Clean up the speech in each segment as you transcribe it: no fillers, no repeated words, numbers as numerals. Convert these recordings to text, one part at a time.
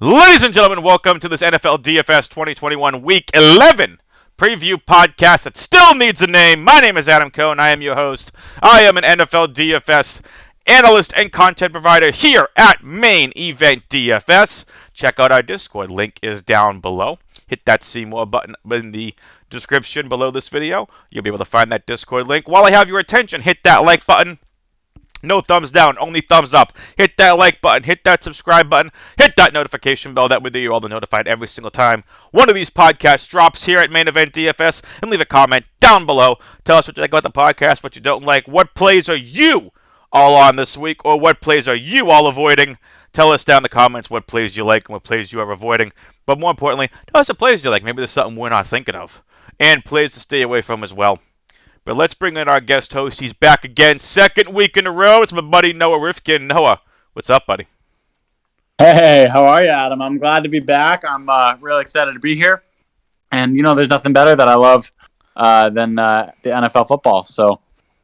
Ladies and gentlemen, welcome to this NFL DFS 2021 Week 11 preview podcast that still needs a name. My name is Adam Kohn. I am your host. I am an NFL DFS analyst and content provider here at Main Event DFS. Check out our Discord. Link is down below. Hit that See More button in the description below this video. You'll be able to find that Discord link. While I have your attention, hit that like button. No thumbs down, only thumbs up. Hit that like button, hit that subscribe button, hit that notification bell. That way you're all notified every single time one of these podcasts drops here at Main Event DFS. And leave a comment down below. Tell us what you like about the podcast, what you don't like. What plays are you all on this week, or what plays are you all avoiding? Tell us down in the comments what plays you like and what plays you are avoiding. But more importantly, tell us what plays you like. Maybe there's something we're not thinking of. And plays to stay away from as well. But let's bring in our guest host. He's back again, second week in a row. It's my buddy Noah Rifkin. Noah, what's up, buddy? Hey, how are you, Adam? I'm glad to be back. I'm really excited to be here. And, there's nothing better that I love than the NFL football. So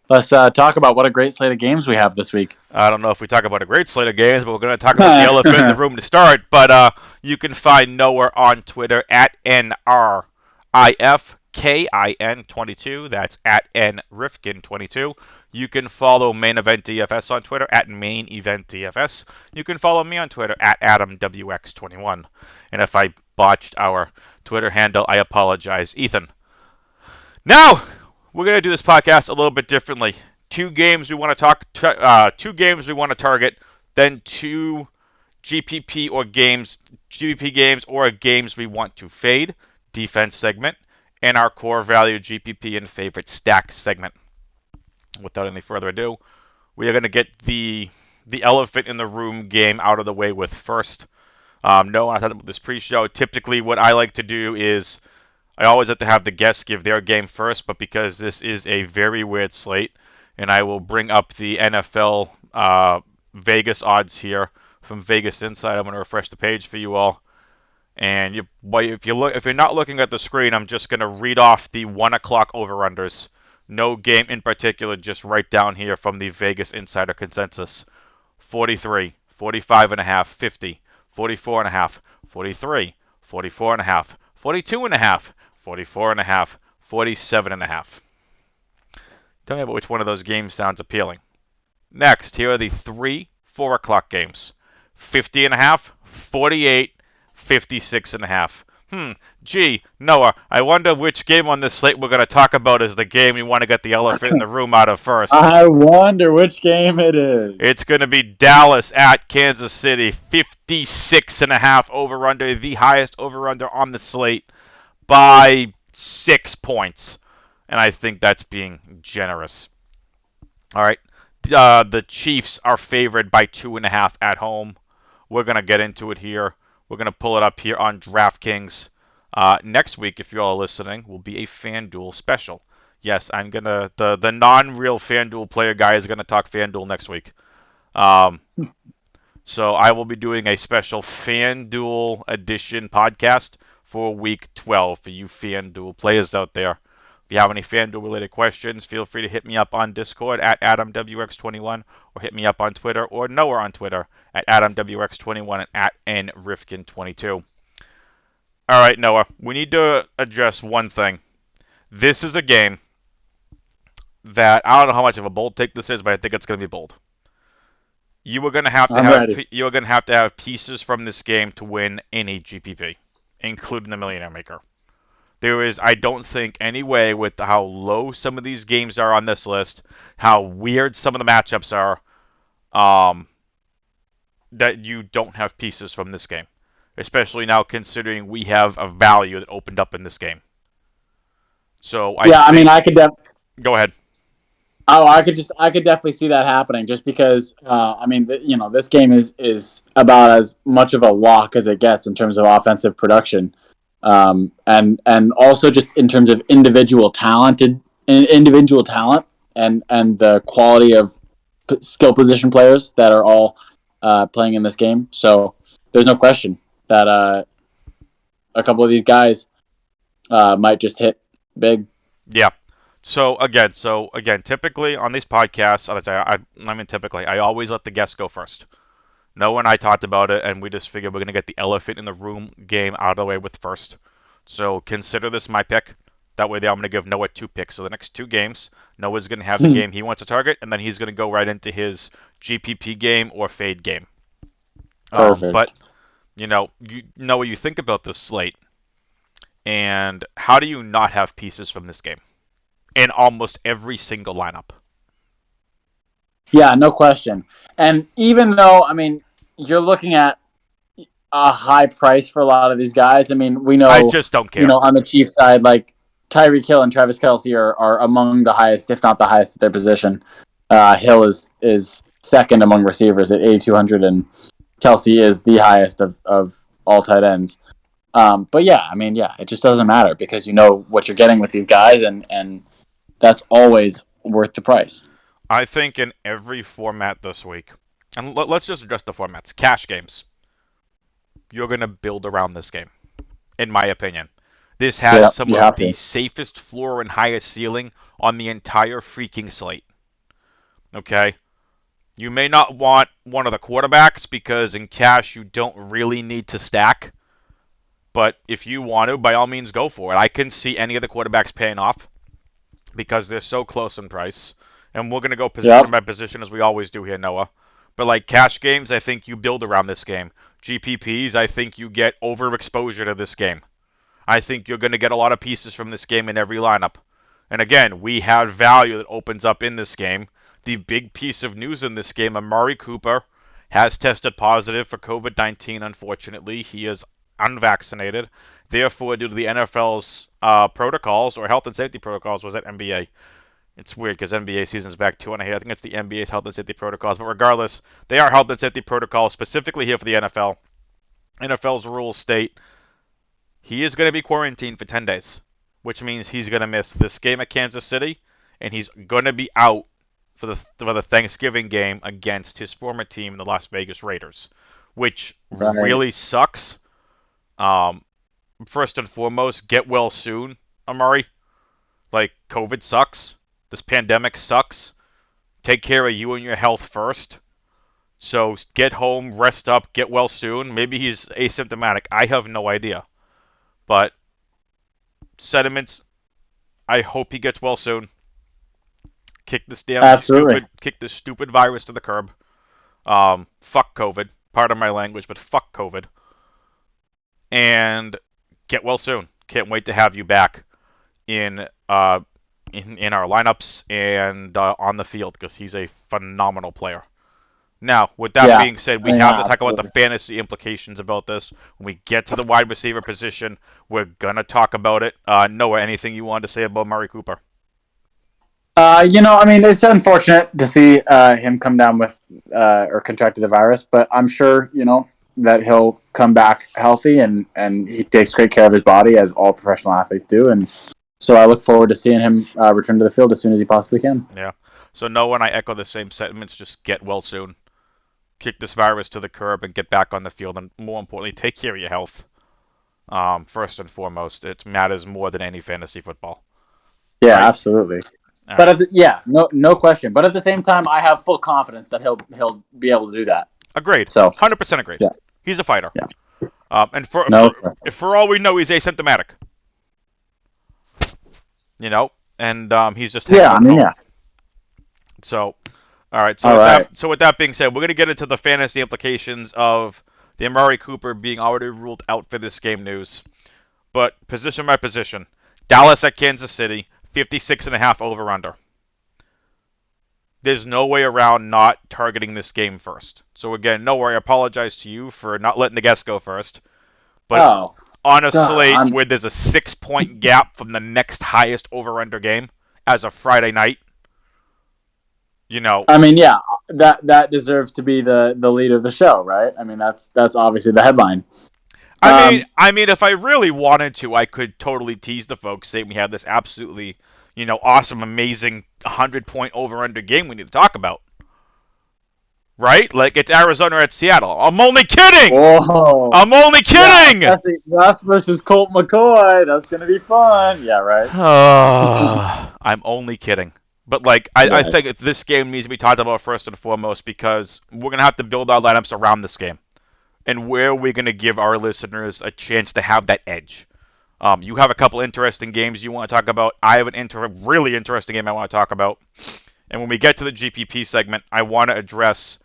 let's talk about what a great slate of games we have this week. I don't know if we talk about a great slate of games, but we're going to talk about the elephant in the room to start. But you can find Noah on Twitter at NRIFKIN22. That's at NRifkin22. You can follow Main Event DFS on Twitter at Main Event DFS. You can follow me on Twitter at AdamWX21. And if I botched our Twitter handle, I apologize, Ethan. Now, we're going to do this podcast a little bit differently. Two games we want to target, then two GPP games or games we want to fade, defense segment, and our core value GPP and favorite stack segment. Without any further ado, we are going to get the elephant in the room game out of the way with first. No, I thought about this pre-show. Typically, what I like to do is I always have to have the guests give their game first, but because this is a very weird slate, and I will bring up the NFL Vegas odds here from Vegas Insight. I'm going to refresh the page for you all. And if you're not looking at the screen, I'm just going to read off the 1 o'clock over-unders. No game in particular, just right down here from the Vegas Insider consensus. 43, 45.5, 50, 44.5, 43, 44.5, 42.5, 44.5, 47.5. Tell me about which one of those games sounds appealing. Next, here are the 3 4 o'clock games. 50.5, 48, 56.5. Gee, Noah, I wonder which game on this slate we're going to talk about is the game we want to get the elephant in the room out of first. I wonder which game it is. It's going to be Dallas at Kansas City. 56.5 over-under, the highest over-under on the slate by 6 points. And I think that's being generous. All right. The Chiefs are favored by 2.5 at home. We're going to get into it here. We're going to pull it up here on DraftKings. Next week, if you all are listening, will be a FanDuel special. Yes, I'm going to... The non-real FanDuel player guy is going to talk FanDuel next week. So I will be doing a special FanDuel edition podcast for Week 12 for you FanDuel players out there. If you have any FanDuel-related questions, feel free to hit me up on Discord at AdamWX21 or hit me up on Twitter or Noah on Twitter at AdamWX21 and at NRifkin22. All right, Noah, we need to address one thing. This is a game that I don't know how much of a bold take this is, but I think it's going to be bold. You are going to have to have pieces from this game to win any GPP, including the Millionaire Maker. There is, I don't think, any way with how low some of these games are on this list, how weird some of the matchups are, that you don't have pieces from this game. Especially now considering we have a value that opened up in this game. So I could go ahead. Oh, I could definitely see that happening just because, this game is about as much of a lock as it gets in terms of offensive production. And also just in terms of individual talent and the quality of skill position players that are all playing in this game. So there's no question that a couple of these guys might just hit big. Yeah. So again, typically on these podcasts, I always let the guests go first. Noah and I talked about it, and we just figured we're going to get the elephant in the room game out of the way with first. So consider this my pick. That way, I'm going to give Noah 2 picks. So the next 2 games, Noah's going to have the game he wants to target, and then he's going to go right into his GPP game or fade game. Perfect. But, Noah, you think about this slate, and how do you not have pieces from this game in almost every single lineup? Yeah, no question. And even though, I mean, you're looking at a high price for a lot of these guys. I mean, we know, I just don't care. On the Chiefs side, like Tyreek Hill and Travis Kelce are among the highest, if not the highest at their position. Hill is second among receivers at 8,200, and Kelce is the highest of all tight ends. But yeah, I mean, yeah, it just doesn't matter because you know what you're getting with these guys, and that's always worth the price. I think in every format this week, and let's just address the formats. Cash games. You're going to build around this game, in my opinion. This has some of the safest floor and highest ceiling on the entire freaking slate. Okay? You may not want one of the quarterbacks because in cash you don't really need to stack. But if you want to, by all means go for it. I can see any of the quarterbacks paying off because they're so close in price. And we're going to go position by position as we always do here, Noah. But like cash games, I think you build around this game. GPPs, I think you get overexposure to this game. I think you're going to get a lot of pieces from this game in every lineup. And again, we have value that opens up in this game. The big piece of news in this game, Amari Cooper has tested positive for COVID-19, unfortunately. He is unvaccinated. Therefore, due to the NFL's protocols, or health and safety protocols, was that NBA? It's weird because NBA season's back 2 and a half. I think it's the NBA's health and safety protocols. But regardless, they are health and safety protocols specifically here for the NFL. NFL's rules state he is going to be quarantined for 10 days, which means he's going to miss this game at Kansas City, and he's going to be out for the Thanksgiving game against his former team, the Las Vegas Raiders, which really sucks. First and foremost, get well soon, Amari. Like, COVID sucks. This pandemic sucks. Take care of you and your health first. So get home, rest up, get well soon. Maybe he's asymptomatic. I have no idea. But sentiments, I hope he gets well soon. Kick this stupid virus to the curb. Fuck COVID. Pardon my language, but fuck COVID. And get well soon. Can't wait to have you back in our lineups and on the field because he's a phenomenal player. Now, with that being said, we have to talk about the fantasy implications about this. When we get to the wide receiver position, we're going to talk about it. Noah, anything you wanted to say about Amari Cooper? I mean, it's unfortunate to see him come down with or contracted the virus, but I'm sure, that he'll come back healthy and he takes great care of his body as all professional athletes do. And so I look forward to seeing him return to the field as soon as he possibly can. Yeah. So Noah and I echo the same sentiments. Just get well soon. Kick this virus to the curb and get back on the field. And more importantly, take care of your health. First and foremost, it matters more than any fantasy football. Yeah, right? Absolutely. But no question. But at the same time, I have full confidence that he'll be able to do that. Agreed. So 100% agreed. Yeah. He's a fighter. Yeah. And for all we know, he's asymptomatic. And he's just yeah. So, all right. So with that being said, we're gonna get into the fantasy implications of the Amari Cooper being already ruled out for this game news. But position by position, Dallas at Kansas City, 56.5 over under. There's no way around not targeting this game first. So again, I apologize to you for not letting the guest go first. But on a slate where there's a 6-point gap from the next highest over-under game as of Friday night, I mean, yeah, that deserves to be the lead of the show, right? I mean, that's obviously the headline. I mean, if I really wanted to, I could totally tease the folks, say we have this absolutely, awesome, amazing 100-point over-under game we need to talk about. Right? Like, it's Arizona at Seattle. I'm only kidding! Whoa. I'm only kidding! Yeah, that's versus Colt McCoy. That's going to be fun. Yeah, right. I'm only kidding. But I Right. think this game needs to be talked about first and foremost because we're gonna have to build our lineups around this game, and where we're gonna give our listeners a chance to have that edge. You have a couple interesting games you want to talk about. I have really interesting game I want to talk about. And when we get to the GPP segment, I want to address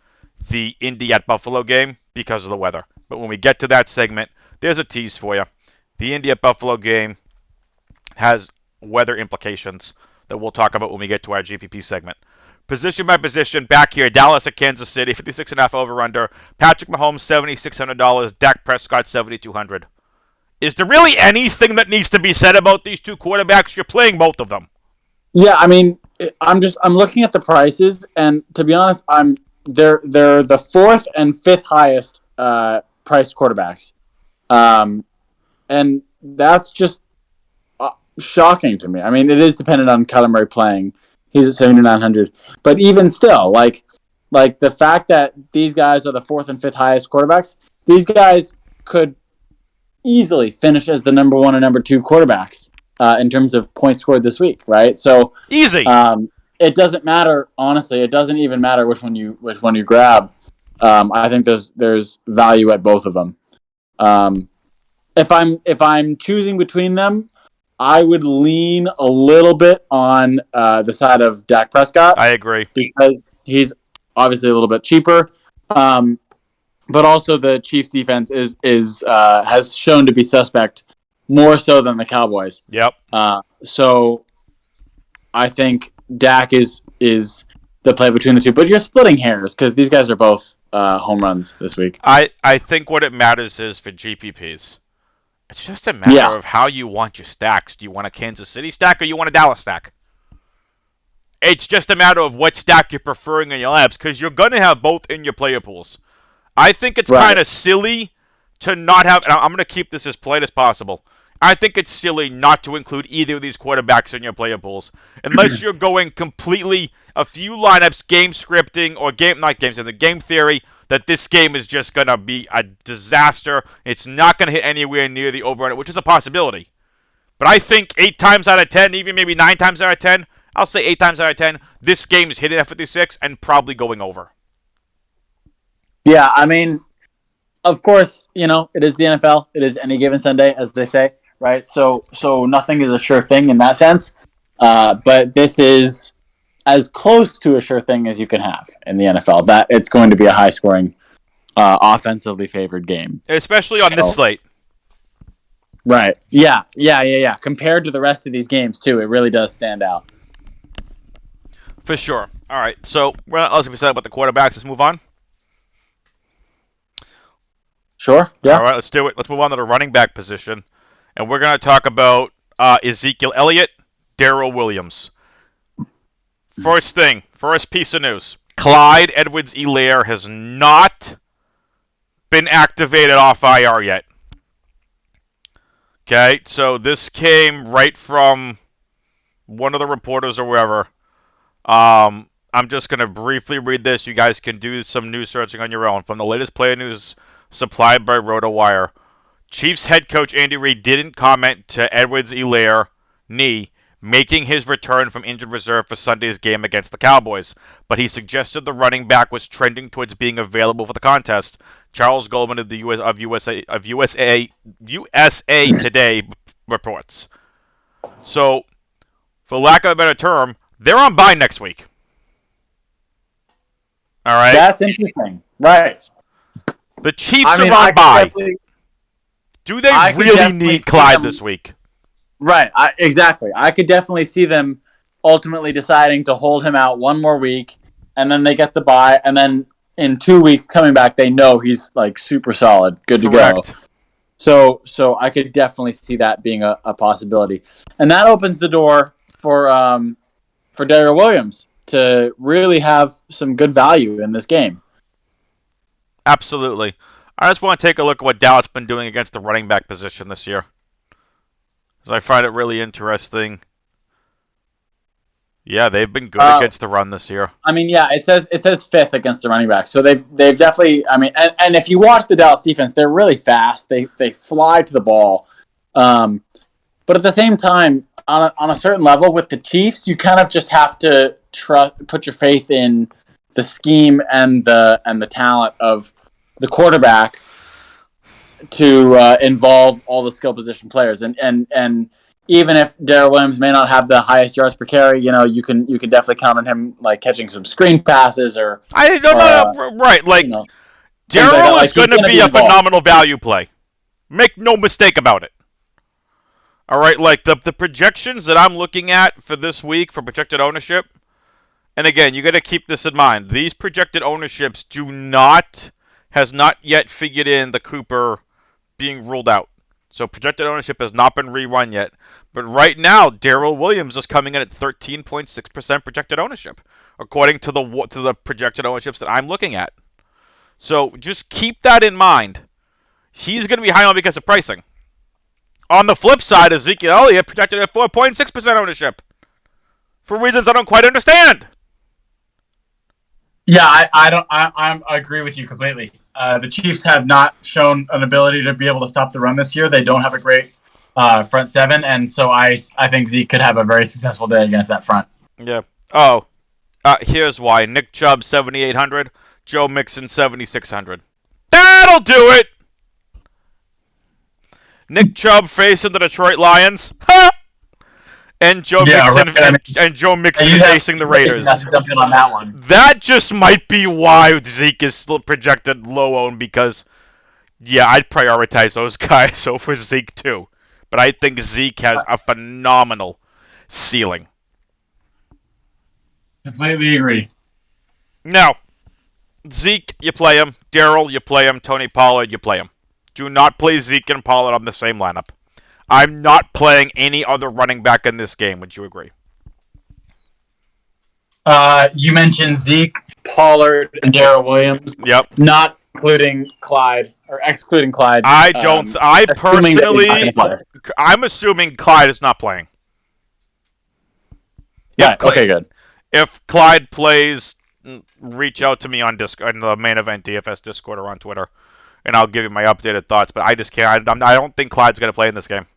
the Indy at Buffalo game because of the weather. But when we get to that segment, there's a tease for you. The Indy at Buffalo game has weather implications that we'll talk about when we get to our GPP segment. Position by position, back here, Dallas at Kansas City, 56.5 over/under. Patrick Mahomes, $7,600. Dak Prescott, 7,200. Is there really anything that needs to be said about these two quarterbacks? You're playing both of them. Yeah, I mean, I'm looking at the prices, and to be honest, they're the fourth and fifth highest priced quarterbacks, and that's just shocking to me. I mean, it is dependent on Kyler Murray playing. He's at 7,900, but even still, like the fact that these guys are the fourth and fifth highest quarterbacks, these guys could easily finish as the number one and number two quarterbacks in terms of points scored this week, right? So easy. It doesn't matter. Honestly, it doesn't even matter which one you grab. I think there's value at both of them. If I'm choosing between them, I would lean a little bit on the side of Dak Prescott. I agree because he's obviously a little bit cheaper. But also the Chiefs defense has shown to be suspect more so than the Cowboys. Yep. So I think Dak is the play between the two. But you're splitting hairs because these guys are both home runs this week. I think what it matters is for GPPs. It's just a matter of how you want your stacks. Do you want a Kansas City stack or you want a Dallas stack? It's just a matter of what stack you're preferring in your labs because you're going to have both in your player pools. I think it's kind of silly to not have, and I'm going to keep this as polite as possible. I think it's silly not to include either of these quarterbacks in your player pools. Unless you're going completely a few lineups, game scripting, or game theory, that this game is just going to be a disaster. It's not going to hit anywhere near the over-under, which is a possibility. But I think 8 times out of 10, even maybe 9 times out of 10, I'll say 8 times out of 10, this game is hitting at 56 and probably going over. Yeah, I mean, of course, it is the NFL. It is any given Sunday, as they say, right? So nothing is a sure thing in that sense. But this is as close to a sure thing as you can have in the NFL. That it's going to be a high-scoring, offensively favored game, especially on this slate. Right? Yeah. Compared to the rest of these games, too, it really does stand out. For sure. All right. So we're not else to be said about the quarterbacks. Let's move on. Sure. Yeah. All right, let's do it. Let's move on to the running back position. And we're going to talk about Ezekiel Elliott, Daryl Williams. First piece of news. Clyde Edwards-Helaire has not been activated off IR yet. Okay, so this came right from one of the reporters or wherever. I'm just going to briefly read this. You guys can do some news searching on your own. From the latest player news supplied by RotoWire, Chiefs head coach Andy Reid didn't comment to Edwards-Helaire knee making his return from injured reserve for Sunday's game against the Cowboys, but he suggested the running back was trending towards being available for the contest. Charles Goldman of the USA Today reports. So, for lack of a better term, they're on bye next week. All right. That's interesting. Right. The Chiefs are on bye. Do they really need Clyde this week? Right. Exactly. I could definitely see them ultimately deciding to hold him out one more week, and then they get the bye, and then in 2 weeks coming back, they know he's like super solid, good to go. So I could definitely see that being a possibility, and that opens the door for Daryl Williams to really have some good value in this game. Absolutely. I just want to take a look at what Dallas has been doing against the running back position this year, because I find it really interesting. Yeah, they've been good against the run this year. I mean, yeah, it says fifth against the running back. So they've definitely. I mean, and if you watch the Dallas defense, they're really fast. They fly to the ball, but at the same time, on a certain level with the Chiefs, you kind of just have to put your faith in the scheme and the talent of the quarterback to involve all the skill position players. And even if Daryl Williams may not have the highest yards per carry, you can definitely count on him like catching some screen passes or I don't know, right? Like Daryl is going to be a phenomenal value play. Make no mistake about it. All right, like the projections that I'm looking at for this week for projected ownership, and again, you got to keep this in mind. These projected ownerships has not yet figured in the Cooper being ruled out. So projected ownership has not been rerun yet. But right now, Daryl Williams is coming in at 13.6% projected ownership, according to the projected ownerships that I'm looking at. So just keep that in mind. He's going to be high on because of pricing. On the flip side, Ezekiel Elliott projected at 4.6% ownership for reasons I don't quite understand. Yeah, I agree with you completely. The Chiefs have not shown an ability to be able to stop the run this year. They don't have a great front seven, and so I think Zeke could have a very successful day against that front. Yeah. Oh, here's why. Nick Chubb 7,800, Joe Mixon 7,600. That'll do it. Nick Chubb facing the Detroit Lions. Ha! And Joe Mixon and Joe Mixon facing the Raiders. On that one. That just might be why Zeke is still projected low owned because, yeah, I'd prioritize those guys over Zeke too. But I think Zeke has a phenomenal ceiling. Completely agree. Now, Zeke, you play him. Daryl, you play him. Tony Pollard, you play him. Do not play Zeke and Pollard on the same lineup. I'm not playing any other running back in this game. Would you agree? You mentioned Zeke, Pollard, and Daryl Williams. Yep. Not including Clyde or excluding Clyde. I personally, I'm assuming Clyde is not playing. Yeah. Okay. Good. If Clyde plays, reach out to me on the Main Event DFS Discord or on Twitter, and I'll give you my updated thoughts. But I just can't. I don't think Clyde's going to play in this game.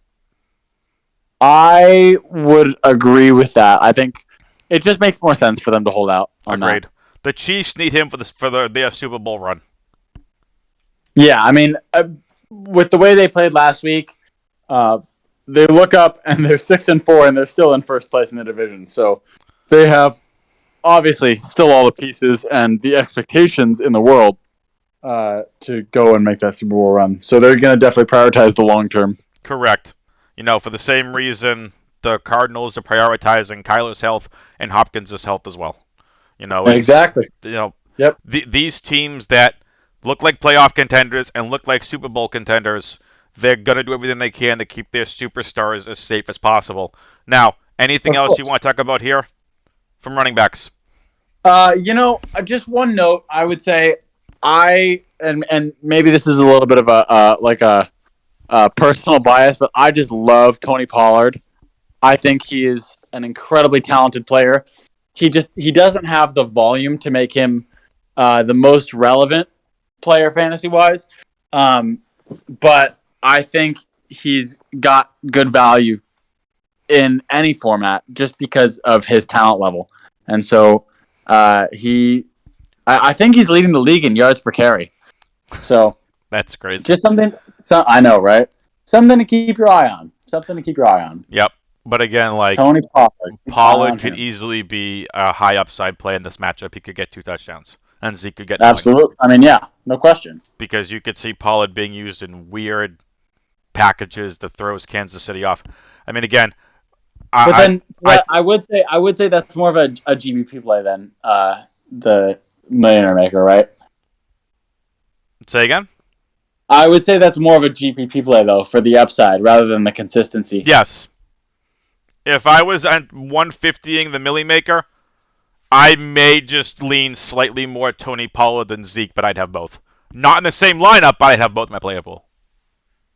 I would agree with that. I think it just makes more sense for them to hold out on Agreed. That. The Chiefs need him for their Super Bowl run. Yeah, I mean, with the way they played last week, they look up and they're 6-4, and they're still in first place in the division. So they have obviously still all the pieces and the expectations in the world to go and make that Super Bowl run. So they're going to definitely prioritize the long term. Correct. For the same reason the Cardinals are prioritizing Kyler's health and Hopkins' health as well. Exactly. Yep. These teams that look like playoff contenders and look like Super Bowl contenders, they're going to do everything they can to keep their superstars as safe as possible. Now, anything else you want to talk about here from running backs? Just one note, I would say and maybe this is a little bit of a personal bias, but I just love Tony Pollard. I think he is an incredibly talented player. He doesn't have the volume to make him the most relevant player fantasy-wise, but I think he's got good value in any format just because of his talent level. And so I think he's leading the league in yards per carry. So that's crazy. Just something. I know, right? Something to keep your eye on. Yep. But again, like Tony Pollard could easily be a high upside play in this matchup. He could get 2 touchdowns, and Zeke could get absolutely. I mean, yeah, no question. Because you could see Pollard being used in weird packages that throws Kansas City off. I mean, again, I would say that's more of a GBP play than the Millionaire Maker, right? Say again? I would say that's more of a GPP play, though, for the upside rather than the consistency. Yes. If I was at 150ing the Millie Maker, I may just lean slightly more Tony Pollard than Zeke, but I'd have both. Not in the same lineup, but I'd have both in my player pool.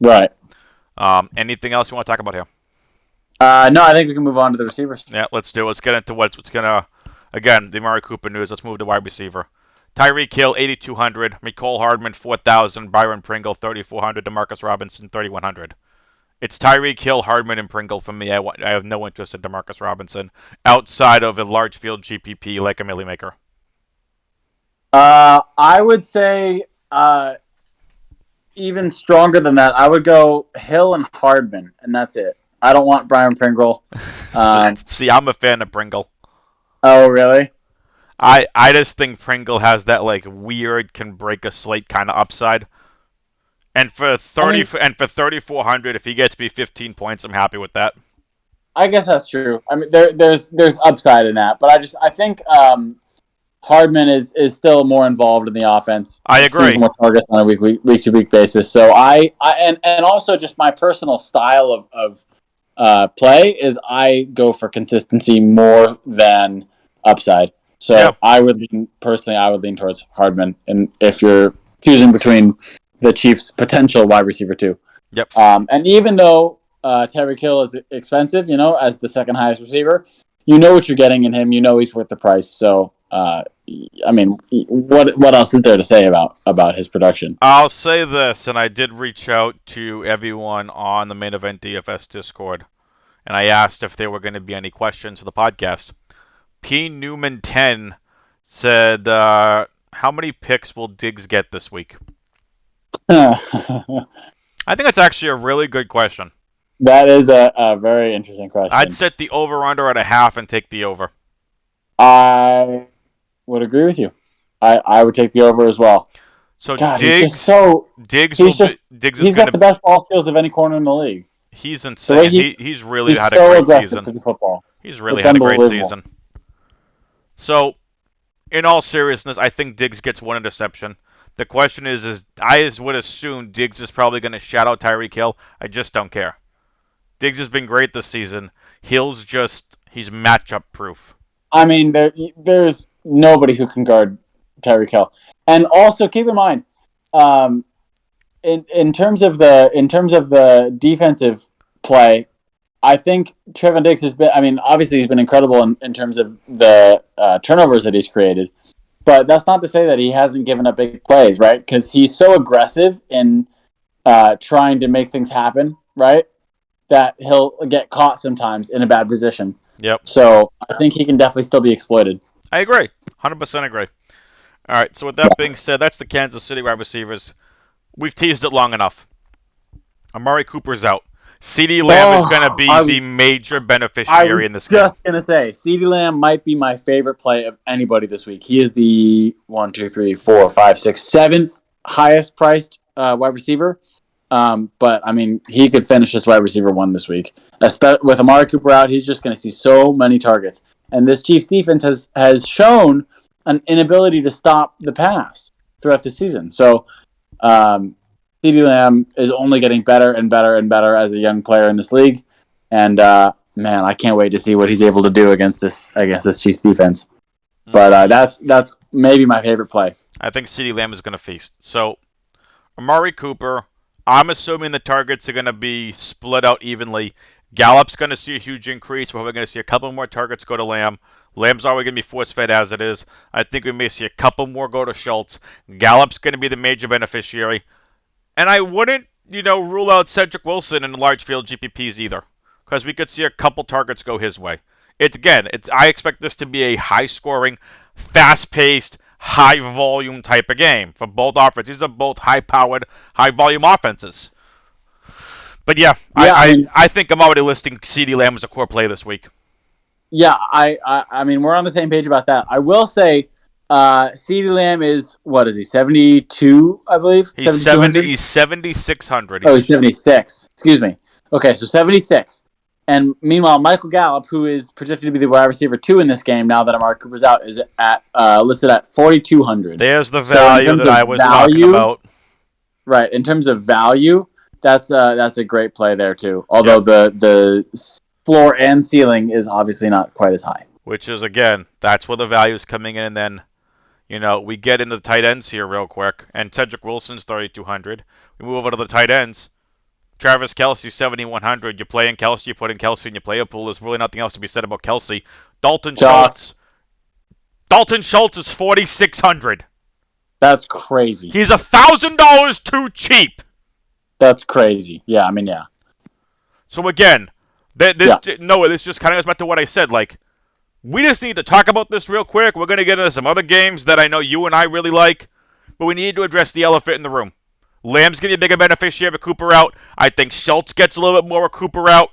Right. Anything else you want to talk about here? No, I think we can move on to the receivers. Yeah, let's do it. Let's get into what's going to, again, the Amari Cooper news. Let's move to wide receiver. Tyreek Hill, 8,200. Mecole Hardman, 4,000. Byron Pringle, 3,400. Demarcus Robinson, 3,100. It's Tyreek Hill, Hardman, and Pringle for me. I have no interest in Demarcus Robinson outside of a large field GPP like a Millie Maker. I would say even stronger than that. I would go Hill and Hardman, and that's it. I don't want Brian Pringle. See, I'm a fan of Pringle. Oh, really? I just think Pringle has that like weird can break a slate kind of upside. And for 3,400, if he gets me 15 points, I'm happy with that. I guess that's true. I mean, there's upside in that, but I think Hardman is still more involved in the offense. I agree. Sees more targets on a week to week basis. So and also just my personal style of play is I go for consistency more than upside. So yeah. I would lean towards Hardman, and if you're choosing between the Chiefs' potential wide receiver too. Yep. And even though Tyreek Hill is expensive, as the second highest receiver, you know what you're getting in him. You know he's worth the price. So, I mean, what else is there to say about his production? I'll say this, and I did reach out to everyone on the Main Event DFS Discord, and I asked if there were going to be any questions for the podcast. P. Newman 10 said, "How many picks will Diggs get this week?" I think that's actually a really good question. That is a very interesting question. I'd set the over-under at 0.5 and take the over. I would agree with you. I would take the over as well. So God, Diggs, he's got the best ball skills of any corner in the league. He's insane. He's really had a great season. To the football. He's really had a great season. So, in all seriousness, I think Diggs gets one interception. The question is I would assume Diggs is probably going to shout out Tyreek Hill. I just don't care. Diggs has been great this season. Hill's he's matchup proof. I mean, there's nobody who can guard Tyreek Hill. And also keep in mind, in terms of the defensive play, I think Trevon Diggs has been. I mean, obviously he's been incredible in terms of the turnovers that he's created. But that's not to say that he hasn't given up big plays, right? Because he's so aggressive in trying to make things happen, right? That he'll get caught sometimes in a bad position. Yep. So I think he can definitely still be exploited. I agree. 100% agree. All right, so with that being said, that's the Kansas City wide receivers. We've teased it long enough. Amari Cooper's out. CeeDee Lamb is going to be the major beneficiary in this game. I was just going to say, CeeDee Lamb might be my favorite play of anybody this week. He is the 7th highest priced wide receiver. But, I mean, he could finish as wide receiver 1 this week. With Amari Cooper out, he's just going to see so many targets. And this Chiefs defense has shown an inability to stop the pass throughout the season. So, CeeDee Lamb is only getting better and better and better as a young player in this league, and man, I can't wait to see what he's able to do against this Chiefs defense. But that's maybe my favorite play. I think CeeDee Lamb is going to feast. So, Amari Cooper, I'm assuming the targets are going to be split out evenly. Gallup's going to see a huge increase. We're going to see a couple more targets go to Lamb. Lamb's already going to be force-fed as it is. I think we may see a couple more go to Schultz. Gallup's going to be the major beneficiary. And I wouldn't, rule out Cedric Wilson in the large field GPPs either, because we could see a couple targets go his way. I expect this to be a high-scoring, fast-paced, high-volume type of game for both offenses. These are both high-powered, high-volume offenses. But yeah, I think I'm already listing CeeDee Lamb as a core play this week. Yeah, I mean, we're on the same page about that. I will say, CeeDee Lamb is, what is he, 72, I believe? He's 7,600. Oh, he's 76. Excuse me. Okay, so 76. And meanwhile, Michael Gallup, who is projected to be the wide receiver 2 in this game now that Amari Cooper's out, is at listed at 4,200. There's the value that I was talking about. Right, in terms of value, that's a great play there too. Although the floor and ceiling is obviously not quite as high. Which is, again, that's where the value is coming in, and then we get into the tight ends here real quick, and Cedric Wilson's 3,200. We move over to the tight ends. Travis Kelce, 7,100. You play in Kelce, you put in Kelce in your player pool. There's really nothing else to be said about Kelce. Dalton Schultz is 4,600. That's crazy. He's $1,000 too cheap. That's crazy. Yeah, I mean, yeah. So again, Noah, this just kind of goes back to what I said. Like, we just need to talk about this real quick. We're gonna get into some other games that I know you and I really like, but we need to address the elephant in the room. Lamb's gonna be a bigger beneficiary of Cooper out. I think Schultz gets a little bit more of Cooper out.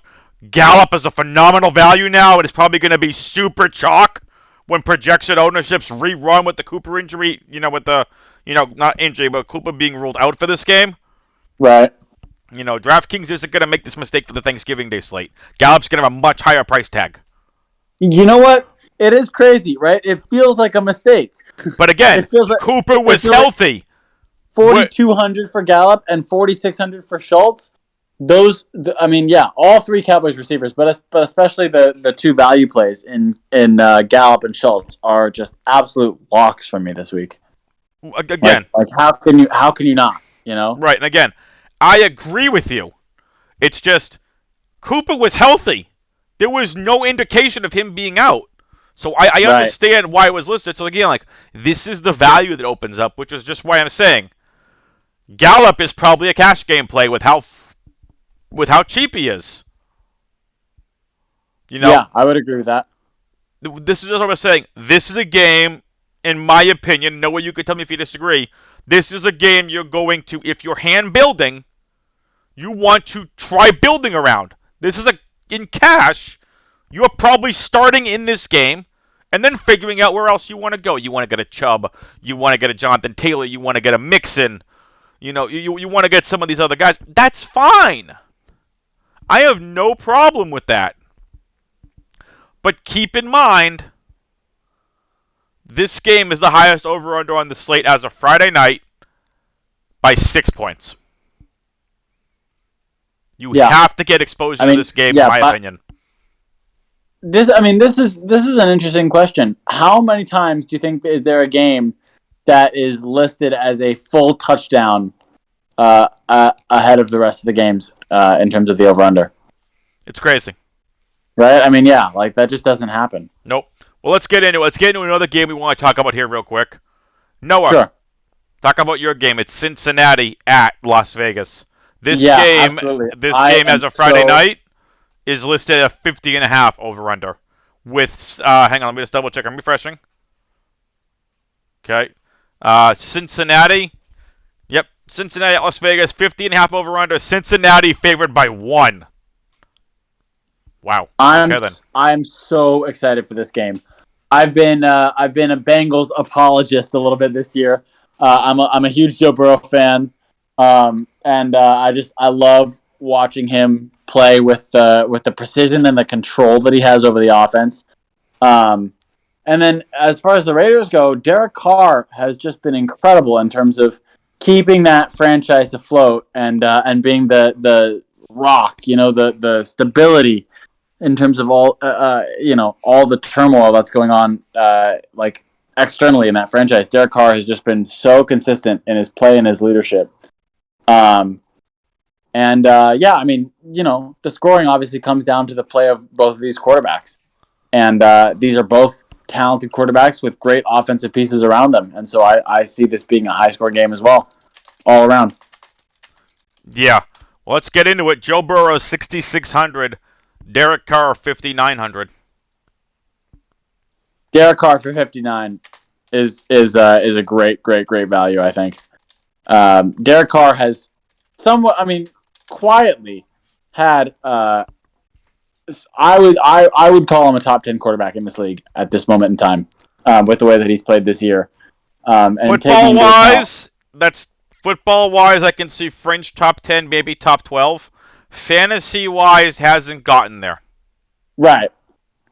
Gallup is a phenomenal value now. It is probably going to be super chalk when projection ownerships rerun with the Cooper injury, with the, not injury, but Cooper being ruled out for this game. Right. DraftKings isn't going to make this mistake for the Thanksgiving Day slate. Gallup's going to have a much higher price tag. You know what? It is crazy, right? It feels like a mistake. But again, Cooper was healthy. 4,200 for Gallup and 4,600 for Schultz. All three Cowboys receivers, but especially the two value plays in Gallup and Schultz are just absolute locks for me this week. Again, like how can you not? Right, and again, I agree with you. It's just Cooper was healthy. There was no indication of him being out. So I understand why it was listed. So again, this is the value that opens up, which is just why I'm saying Gallup is probably a cash game play with how cheap he is. Yeah, I would agree with that. This is just what I'm saying. This is a game, in my opinion, Noah, you can tell me if you disagree. This is a game you're going to, if you're hand building, you want to try building around. This is in cash, you're probably starting in this game and then figuring out where else you want to go. You want to get a Chubb, you want to get a Jonathan Taylor, you want to get a Mixon, you want to get some of these other guys. That's fine. I have no problem with that. But keep in mind, this game is the highest over-under on the slate as of Friday night by 6 points. You have to get exposure to this game, in my opinion. This is an interesting question. How many times do you think is there a game that is listed as a full touchdown ahead of the rest of the games in terms of the over-under? It's crazy. Right? That just doesn't happen. Nope. Well, let's get into it. Let's get into another game we want to talk about here real quick. Noah, sure. Talk about your game. It's Cincinnati at Las Vegas. This game as of Friday night is listed at 50.5 over-under. With, hang on, let me just double check. I'm refreshing. Okay. Cincinnati. Yep. Cincinnati at Las Vegas, 50.5 over-under. Cincinnati favored by 1. Wow. I'm so excited for this game. I've been a Bengals apologist a little bit this year. I'm a huge Joe Burrow fan, and I love watching him play with the precision and the control that he has over the offense. And then as far as the Raiders go, Derek Carr has just been incredible in terms of keeping that franchise afloat and being the rock, the stability in terms of all the turmoil that's going on, externally in that franchise. Derek Carr has just been so consistent in his play and his leadership. The scoring obviously comes down to the play of both of these quarterbacks. And these are both talented quarterbacks with great offensive pieces around them. And so I see this being a high-score game as well, all around. Yeah. Well, let's get into it. Joe Burrow, 6,600. Derek Carr, 5,900. Derek Carr for 59 is a great value, I think. Derek Carr has quietly had I would call him a top 10 quarterback in this league at this moment in time, with the way that he's played this year. Football-wise, I can see fringe top 10, maybe top 12. Fantasy-wise, hasn't gotten there. Right.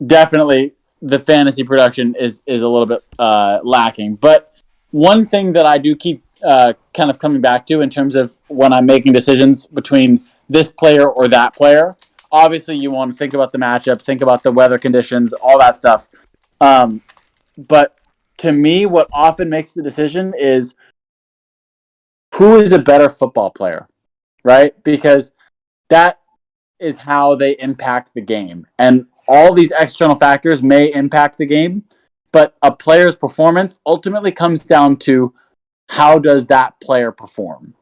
Definitely, the fantasy production is a little bit lacking. But one thing that I do keep kind of coming back to in terms of when I'm making decisions between this player or that player, obviously you want to think about the matchup, think about the weather conditions, all that stuff. But to me, what often makes the decision is who is a better football player, right? Because that is how they impact the game. And all these external factors may impact the game, but a player's performance ultimately comes down to how does that player perform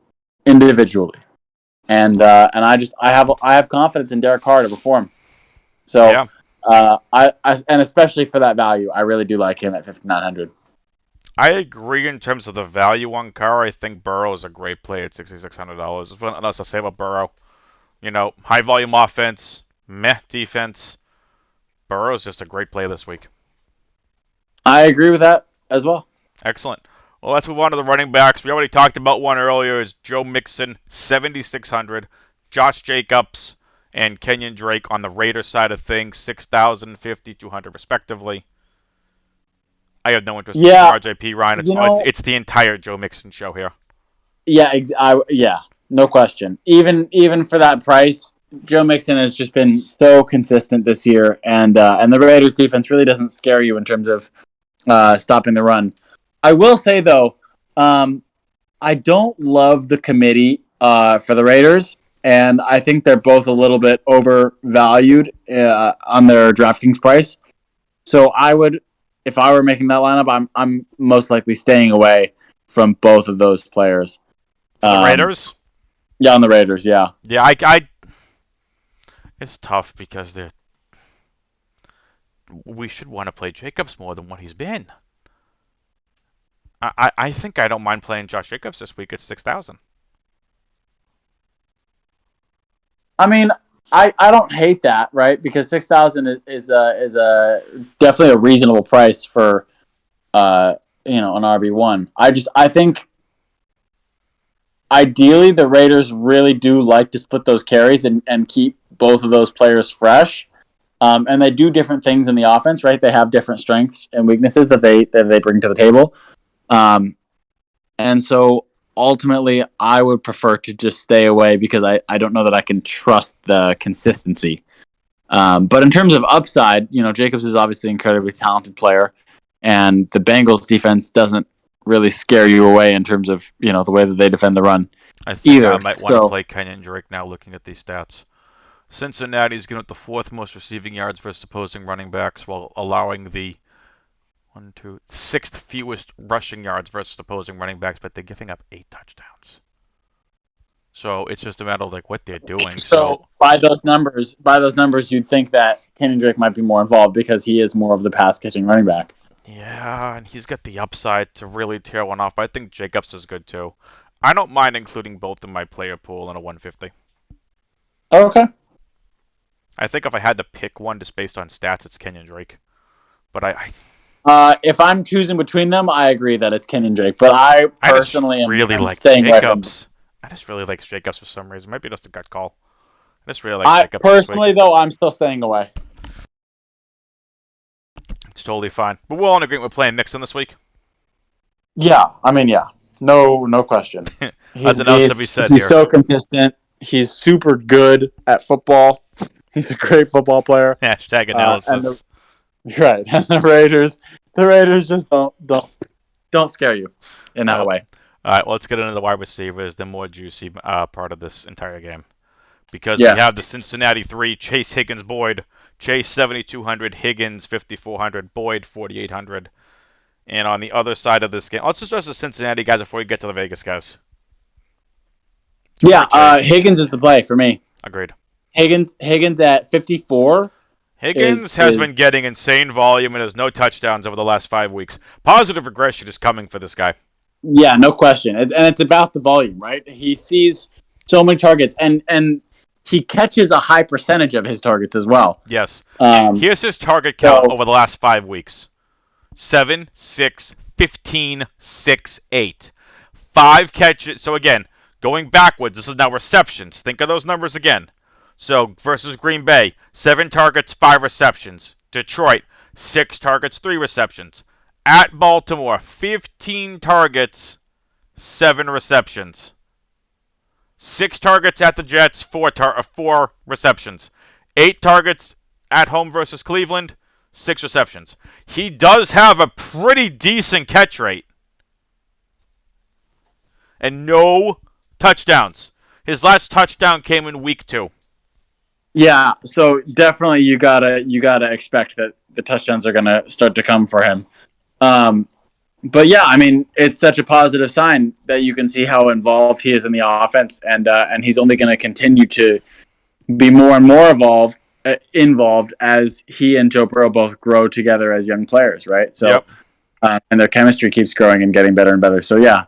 individually. and I have confidence in Derek Carr to perform. So Yeah. I and especially for that value, I really do like him at 5,900. I agree in terms of the value on Carr. I think Burrow is a great play at $6,600. Unless I say about Burrow. High volume offense, meh defense. Burrow's just a great play this week. I agree with that as well. Excellent. Well, let's move on to the running backs. We already talked about one earlier. Is Joe Mixon, 7,600. Josh Jacobs and Kenyon Drake on the Raiders side of things, 6,000, 5,200 respectively. I have no interest in RJP, Ryan. It's the entire Joe Mixon show here. Yeah, no question. Even for that price, Joe Mixon has just been so consistent this year, and the Raiders defense really doesn't scare you in terms of stopping the run. I will say though, I don't love the committee for the Raiders, and I think they're both a little bit overvalued on their DraftKings price. So I would, if I were making that lineup, I'm most likely staying away from both of those players. The Raiders? Yeah, on the Raiders, yeah. Yeah, I it's tough because we should want to play Jacobs more than what he's been. I think I don't mind playing Josh Jacobs this week at 6,000. I mean, I don't hate that, right? Because 6,000 is definitely a reasonable price for an RB1. I think ideally the Raiders really do like to split those carries and keep both of those players fresh. And they do different things in the offense, right? They have different strengths and weaknesses that they bring to the table. And so ultimately, I would prefer to just stay away because I don't know that I can trust the consistency. But in terms of upside, Jacobs is obviously an incredibly talented player, and the Bengals defense doesn't really scare you away in terms of the way that they defend the run. I think I might want to play Kenyon Drake now, looking at these stats. Cincinnati's given up the fourth most receiving yards versus opposing running backs, while allowing the sixth fewest rushing yards versus opposing running backs, but they're giving up 8 touchdowns. So it's just a matter of what they're doing. So by those numbers, you'd think that Kenyon Drake might be more involved because he is more of the pass catching running back. Yeah, and he's got the upside to really tear one off. But I think Jacobs is good too. I don't mind including both in my player pool in a 150. Okay. I think if I had to pick one just based on stats, it's Kenyon Drake. But if I'm choosing between them, I agree that it's Kenyon Drake. But I personally really am like staying Jacobs. I just really like Jacobs for some reason. Might be just a gut call. I just really like Jacobs. Personally, though, I'm still staying away. It's totally fine. But we're all in agreement with playing Mixon this week. Yeah, no question. Nothing else to be said here. He's so consistent. He's super good at football. He's a great football player. Hashtag analysis. Right, and the Raiders just don't scare you in that way. All right, well, let's get into the wide receivers, the more juicy part of this entire game. Because we have the Cincinnati 3, Chase, Higgins, Boyd. Chase, 7,200. Higgins, 5,400. Boyd, 4,800. And on the other side of this game, let's just address the Cincinnati guys before we get to the Vegas guys. Yeah, Higgins is the play for me. Agreed. Higgins at 54. Higgins has been getting insane volume and has no touchdowns over the last 5 weeks. Positive regression is coming for this guy. Yeah, no question. And it's about the volume, right? He sees so many targets, and he catches a high percentage of his targets as well. Yes. Here's his target count over the last 5 weeks. 7, 6, 15, 6, 8. 5 catches. So again, going backwards, this is now receptions. Think of those numbers again. So versus Green Bay, 7 targets, 5 receptions. Detroit, 6 targets, 3 receptions. At Baltimore, 15 targets, 7 receptions. 6 targets at the Jets, 4 receptions. 8 targets at home versus Cleveland, 6 receptions. He does have a pretty decent catch rate. And no touchdowns. His last touchdown came in week 2. Yeah, so definitely you gotta expect that the touchdowns are gonna start to come for him. But yeah, I mean, it's such a positive sign that you can see how involved he is in the offense, and he's only going to continue to be more and more involved as he and Joe Burrow both grow together as young players, right? So, Yep. and their chemistry keeps growing and getting better and better. So yeah,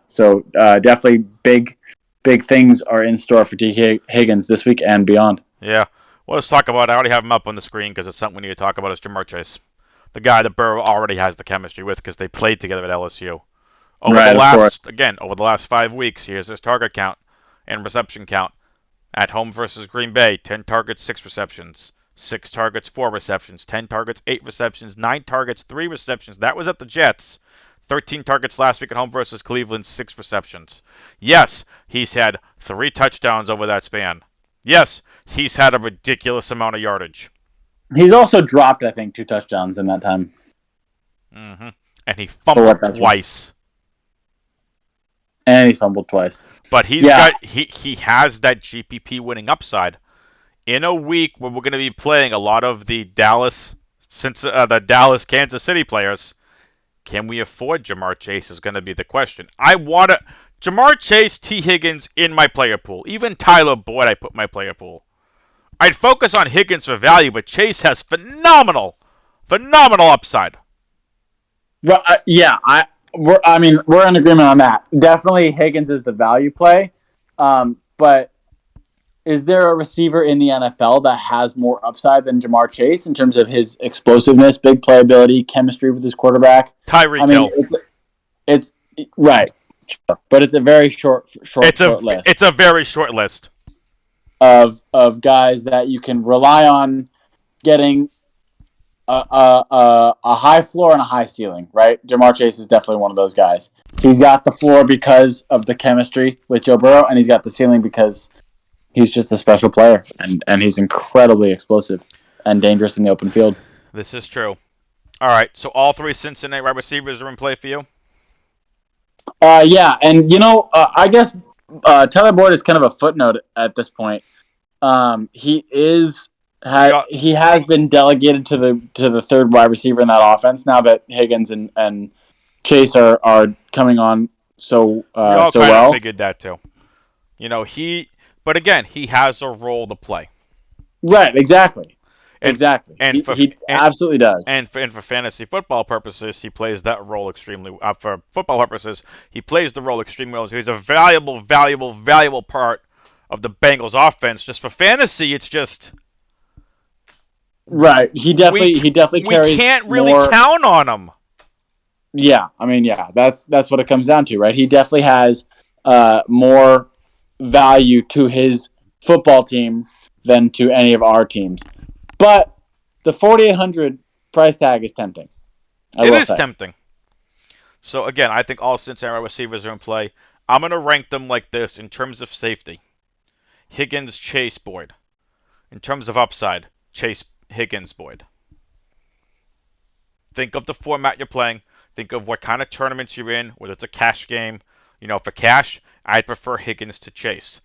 definitely big things are in store for T. Higgins this week and beyond. Yeah. Well, let's talk about. I already have him up on the screen because it's something we need to talk about. Is Jamar Chase, the guy that Burrow already has the chemistry with because they played together at LSU. Right, of course. Over the last 5 weeks, here's his target count and reception count. At home versus Green Bay, 10 targets, 6 receptions. 6 targets, 4 receptions. 10 targets, 8 receptions. 9 targets, 3 receptions. That was at the Jets. 13 targets last week at home versus Cleveland, 6 receptions. Yes, he's had 3 touchdowns over that span. Yes, he's had a ridiculous amount of yardage. He's also dropped, I think, 2 touchdowns in that time. Mm-hmm. And he fumbled twice. And he's fumbled twice. But he has that GPP winning upside. In a week where we're going to be playing a lot of the Dallas Kansas City players, can we afford Jamar Chase is going to be the question. I want Jamar Chase, T. Higgins in my player pool. Even Tyler Boyd I put in my player pool. I'd focus on Higgins for value, but Chase has phenomenal upside. Well, we're in agreement on that. Definitely Higgins is the value play. But is there a receiver in the NFL that has more upside than Jamar Chase in terms of his explosiveness, big playability, chemistry with his quarterback? Tyreek Hill. It's right, but it's a very short list. It's a very short list of guys that you can rely on getting a high floor and a high ceiling, right? Jamar Chase is definitely one of those guys. He's got the floor because of the chemistry with Joe Burrow, and he's got the ceiling because he's just a special player, and he's incredibly explosive and dangerous in the open field. This is true. All right, so all 3 Cincinnati wide receivers are in play for you? Yeah, and I guess Tyler Boyd is kind of a footnote at this point. He has been delegated to the third wide receiver in that offense now that Higgins and Chase are coming on so well. We all kind of figured that too. But again, he has a role to play. Right, exactly. He absolutely does. And for fantasy football purposes, he plays that role extremely. For football purposes, he plays the role extremely well. So he's a valuable part of the Bengals offense. Just for fantasy, it's just right. He definitely carries. We can't really count on him. Yeah, that's what it comes down to, right? He definitely has more value to his football team than to any of our teams. But the 4,800 price tag is tempting. It is tempting. So again, I think all Cincinnati receivers are in play. I'm going to rank them like this in terms of safety. Higgins, Chase, Boyd. In terms of upside, Chase, Higgins, Boyd. Think of the format you're playing. Think of what kind of tournaments you're in, whether it's a cash game. For cash, I'd prefer Higgins to Chase.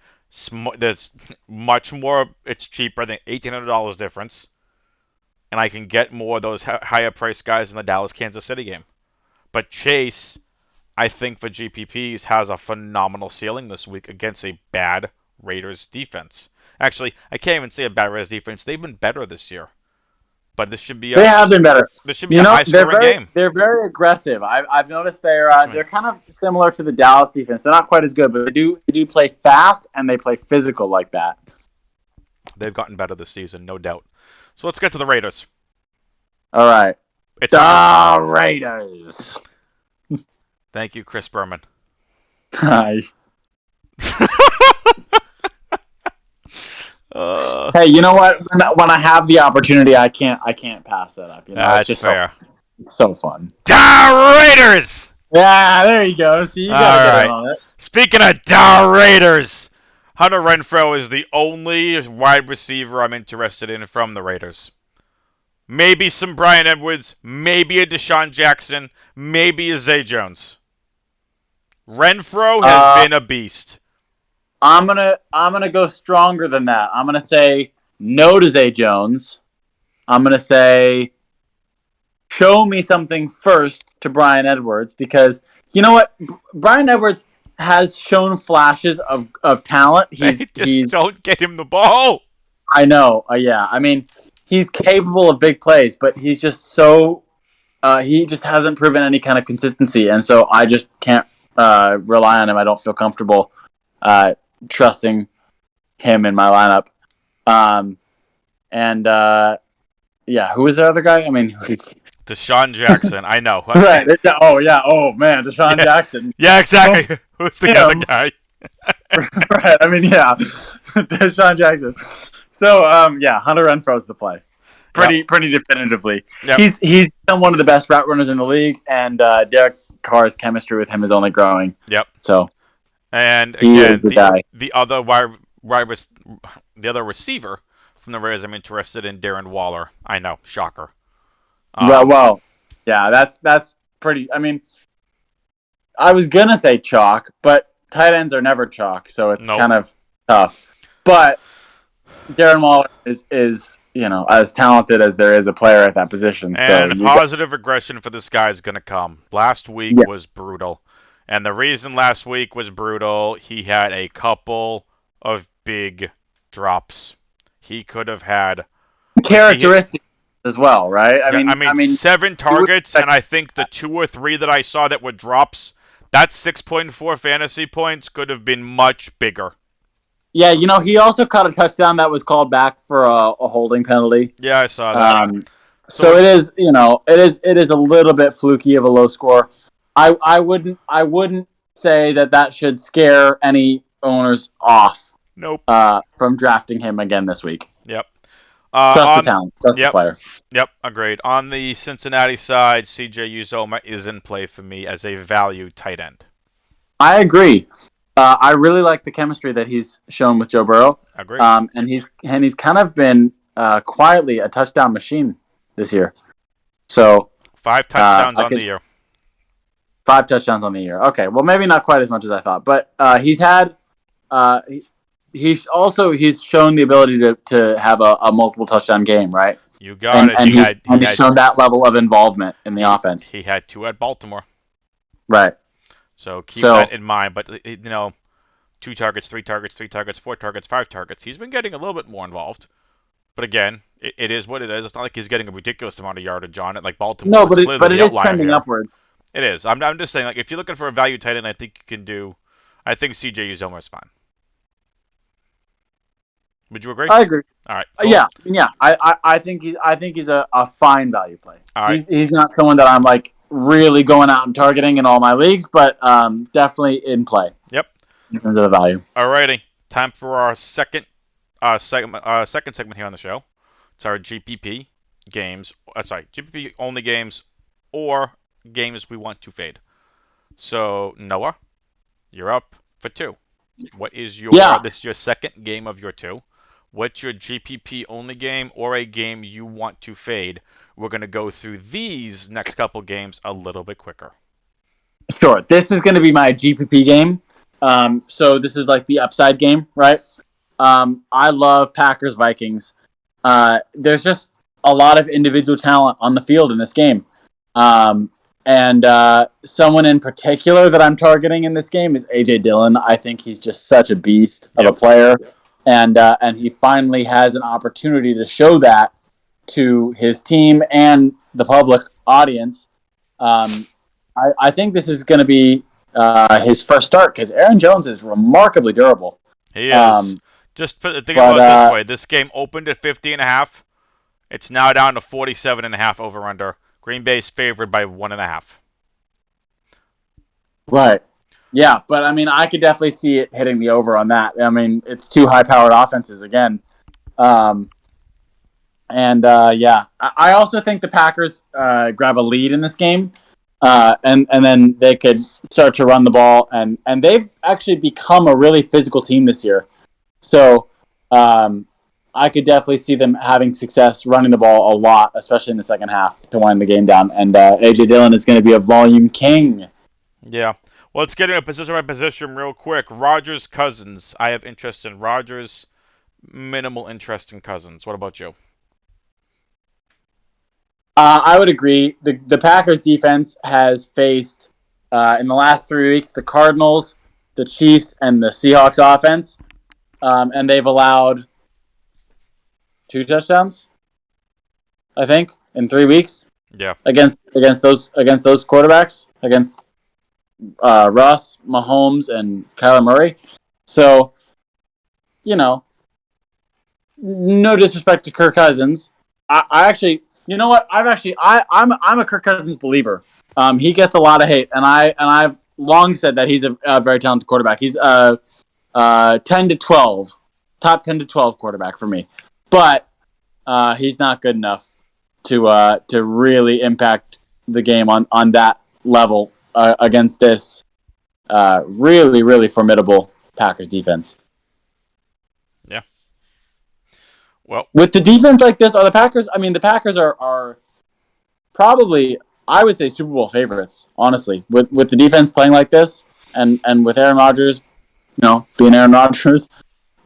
There's much more. It's cheaper. I think $1,800 difference, and I can get more of those higher priced guys in the Dallas Kansas City game. But Chase, I think for GPPs, has a phenomenal ceiling this week against a bad Raiders defense. Actually, I can't even say a bad Raiders defense. They've been better this year. But this should be. They have been better. This should be a high-scoring game. They're very aggressive. I've noticed they're kind of similar to the Dallas defense. They're not quite as good, but they do play fast and they play physical like that. They've gotten better this season, no doubt. So let's get to the Raiders. All right. It's the Raiders. Thank you, Chris Berman. Hi. Hey, you know what? When I have the opportunity, I can't pass that up. That's just fair. It's so fun. The Raiders. Yeah, there you go. See, you gotta get in on it. Speaking of the Raiders, Hunter Renfrow is the only wide receiver I'm interested in from the Raiders. Maybe some Bryan Edwards, maybe a Desean Jackson, maybe a Zay Jones. Renfrow has been a beast. I'm gonna go stronger than that. I'm gonna say no to Zay Jones. I'm gonna say show me something first to Brian Edwards, because you know what? Brian Edwards has shown flashes of talent. They just don't get him the ball. I know. Yeah. I mean, he's capable of big plays, but he's just so he just hasn't proven any kind of consistency, and so I just can't rely on him. I don't feel comfortable trusting him in my lineup. Yeah, who is the other guy? I mean, Desean Jackson, I know. right? Oh yeah. Oh man, Desean Jackson. Yeah, exactly. Who's the other guy? Right. I mean, yeah, Desean Jackson. So, yeah, Hunter Renfro's the play. Pretty definitively. Yep. He's been one of the best route runners in the league, and Derek Carr's chemistry with him is only growing. Yep. So, and again, the other receiver from the Raiders I'm interested in, Darren Waller. I know, shocker. Well, yeah, that's pretty. I mean, I was gonna say chalk, but tight ends are never chalk, so it's kind of tough. But Darren Waller is as talented as there is a player at that position. And positive regression for this guy is going to come. Last week was brutal. And the reason last week was brutal, he had a couple of big drops. He could have had characteristics as well, right? I mean 7 targets, and I think the 2 or 3 that I saw that were drops, that 6.4 fantasy points could have been much bigger. Yeah, he also caught a touchdown that was called back for a holding penalty. Yeah, I saw that. So it is, it is a little bit fluky of a low score. I wouldn't say that should scare any owners off. Nope. From drafting him again this week. Yep. Trust the talent. Trust the player. Yep, agreed. On the Cincinnati side, CJ Uzoma is in play for me as a value tight end. I agree. I really like the chemistry that he's shown with Joe Burrow. Agreed. And he's kind of been quietly a touchdown machine this year. So 5 touchdowns on the year. 5 touchdowns on the year. Okay, well maybe not quite as much as I thought, but he's had he's shown the ability to have a multiple touchdown game, right? You got it. And he's shown that level of involvement in the offense. He had 2 at Baltimore. Right. So keep that in mind. But 2 targets, 3 targets, 3 targets, 4 targets, 5 targets. He's been getting a little bit more involved. But again, it is what it is. It's not like he's getting a ridiculous amount of yardage on it like Baltimore. No, but it is trending upwards. It is. I'm just saying, like, if you're looking for a value tight end, I think you can do. I think CJ Uzoma is fine. Would you agree? I agree. All right. Cool. Yeah. I think he's a fine value play. All right. He's not someone that I'm like really going out and targeting in all my leagues, but definitely in play. Yep. In terms of the value. Alrighty. Time for our second segment here on the show. It's our GPP games. GPP only games or games we want to fade. So Noah, you're up for 2. What is your? This is your second game of your 2. What's your GPP only game or a game you want to fade? We're going to go through these next couple games a little bit quicker. Sure. This is going to be my GPP game. So this is like the upside game, right? I love Packers-Vikings. There's just a lot of individual talent on the field in this game. And someone in particular that I'm targeting in this game is A.J. Dillon. I think he's just such a beast of a player. And he finally has an opportunity to show that to his team and the public audience. I think this is going to be his first start because Aaron Jones is remarkably durable. He is. Just think about it this way. This game opened at 50.5. It's now down to 47.5 over-under. Green Bay's favored by 1.5. Right. Yeah, but I mean, I could definitely see it hitting the over on that. I mean, it's 2 high-powered offenses again. I also think the Packers grab a lead in this game, and then they could start to run the ball, and they've actually become a really physical team this year. So I could definitely see them having success running the ball a lot, especially in the second half to wind the game down. And A.J. Dillon is going to be a volume king. Yeah. Well, let's get into position by position real quick. Rodgers, Cousins. I have interest in Rodgers. Minimal interest in Cousins. What about you? I would agree. The Packers defense has faced in the last 3 weeks the Cardinals, the Chiefs, and the Seahawks offense, and they've allowed 2 touchdowns, I think, in 3 weeks. Yeah. Against those quarterbacks, against Russ, Mahomes, and Kyler Murray. So, no disrespect to Kirk Cousins. I actually, you know what? I'm a Kirk Cousins believer. He gets a lot of hate, and I've long said that he's a very talented quarterback. He's 10 to 12, top 10 to 12 quarterback for me, but he's not good enough to really impact the game on that level against this really, really formidable Packers defense. Yeah. Well, with the defense like this, the Packers are probably, I would say, Super Bowl favorites, honestly. With the defense playing like this, and with Aaron Rodgers, being Aaron Rodgers,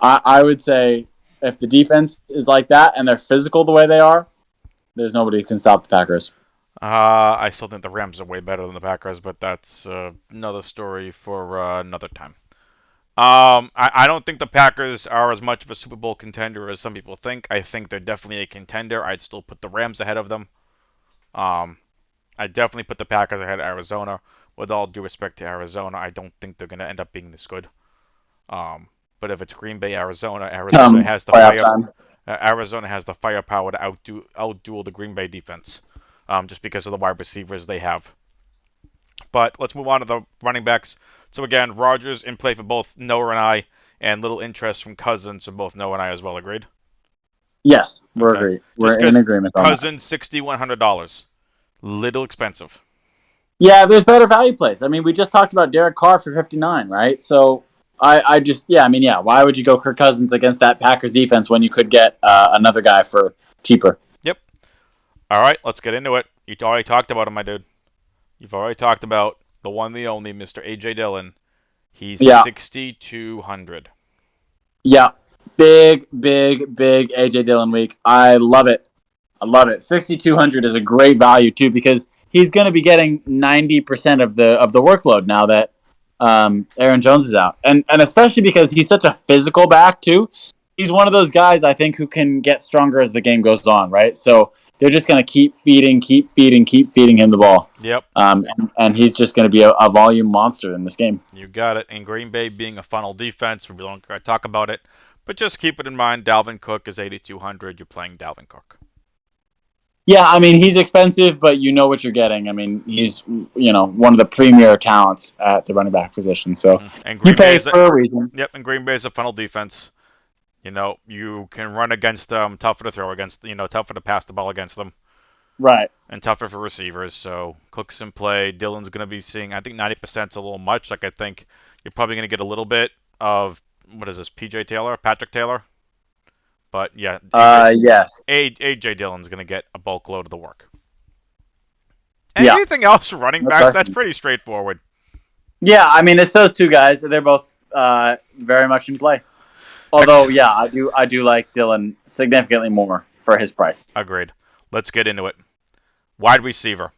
I would say if the defense is like that and they're physical the way they are, there's nobody who can stop the Packers. I still think the Rams are way better than the Packers, but that's another story for another time. I don't think the Packers are as much of a Super Bowl contender as some people think. I think they're definitely a contender. I'd still put the Rams ahead of them. I definitely put the Packers ahead of Arizona. With all due respect to Arizona, I don't think they're going to end up being this good. But if it's Green Bay, Arizona has the Arizona has the firepower to outduel the Green Bay defense, just because of the wide receivers they have. But let's move on to the running backs. So again, Rodgers in play for both Noah and I, and little interest from Cousins, so both Noah and I as well agreed. Yes, we're in agreement on Cousins, $6,100. Little expensive. Yeah, there's better value plays. I mean, we just talked about Derek Carr for 59, right? So why would you go Kirk Cousins against that Packers defense when you could get another guy for cheaper? Yep. All right, let's get into it. You already talked about him, my dude. You've already talked about the one, the only, Mr. A.J. Dillon. He's 6,200. Yeah, big A.J. Dillon week. I love it. 6,200 is a great value too, because he's going to be getting 90% of the workload now that Aaron Jones is out, and especially because he's such a physical back too. He's one of those guys, I think, who can get stronger as the game goes on, right? So they're just going to keep feeding him the ball. Yep. And he's just going to be a volume monster in this game. You got it. And Green Bay being a funnel defense, we don't talk about it, but just keep it in mind. Dalvin Cook is 8,200. You're playing Dalvin Cook. Yeah, I mean, he's expensive, but you know what you're getting. I mean, he's one of the premier talents at the running back position. So you pay for a reason. Yep, and Green Bay is a funnel defense. You can run against them, tougher to throw against, tougher to pass the ball against them. Right. And tougher for receivers. So Cook's in play. Dillon's going to be seeing, I think 90% is a little much. I think you're probably going to get a little bit of, what is this, Patrick Taylor? But yeah. Yes. A.J. Dillon's going to get a bulk load of the work. Anything else for running backs? That's pretty straightforward. Yeah, I mean, it's those two guys. They're both very much in play. Although, yeah, I do like Dillon significantly more for his price. Agreed. Let's get into it. Wide receiver.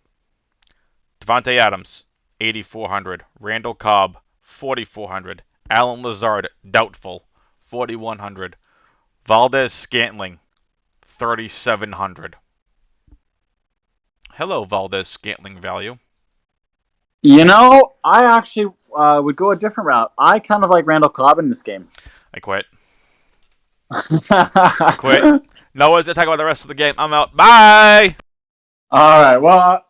Devontae Adams, 8,400. Randall Cobb, 4,400. Allen Lazard, doubtful, 4,100. Valdez-Scantling, 3,700. Hello, Valdez-Scantling value. I actually would go a different route. I kind of like Randall Cobb in this game. I quit. Quit. Noah's going to talk about the rest of the game. I'm out. Bye! All right. Well,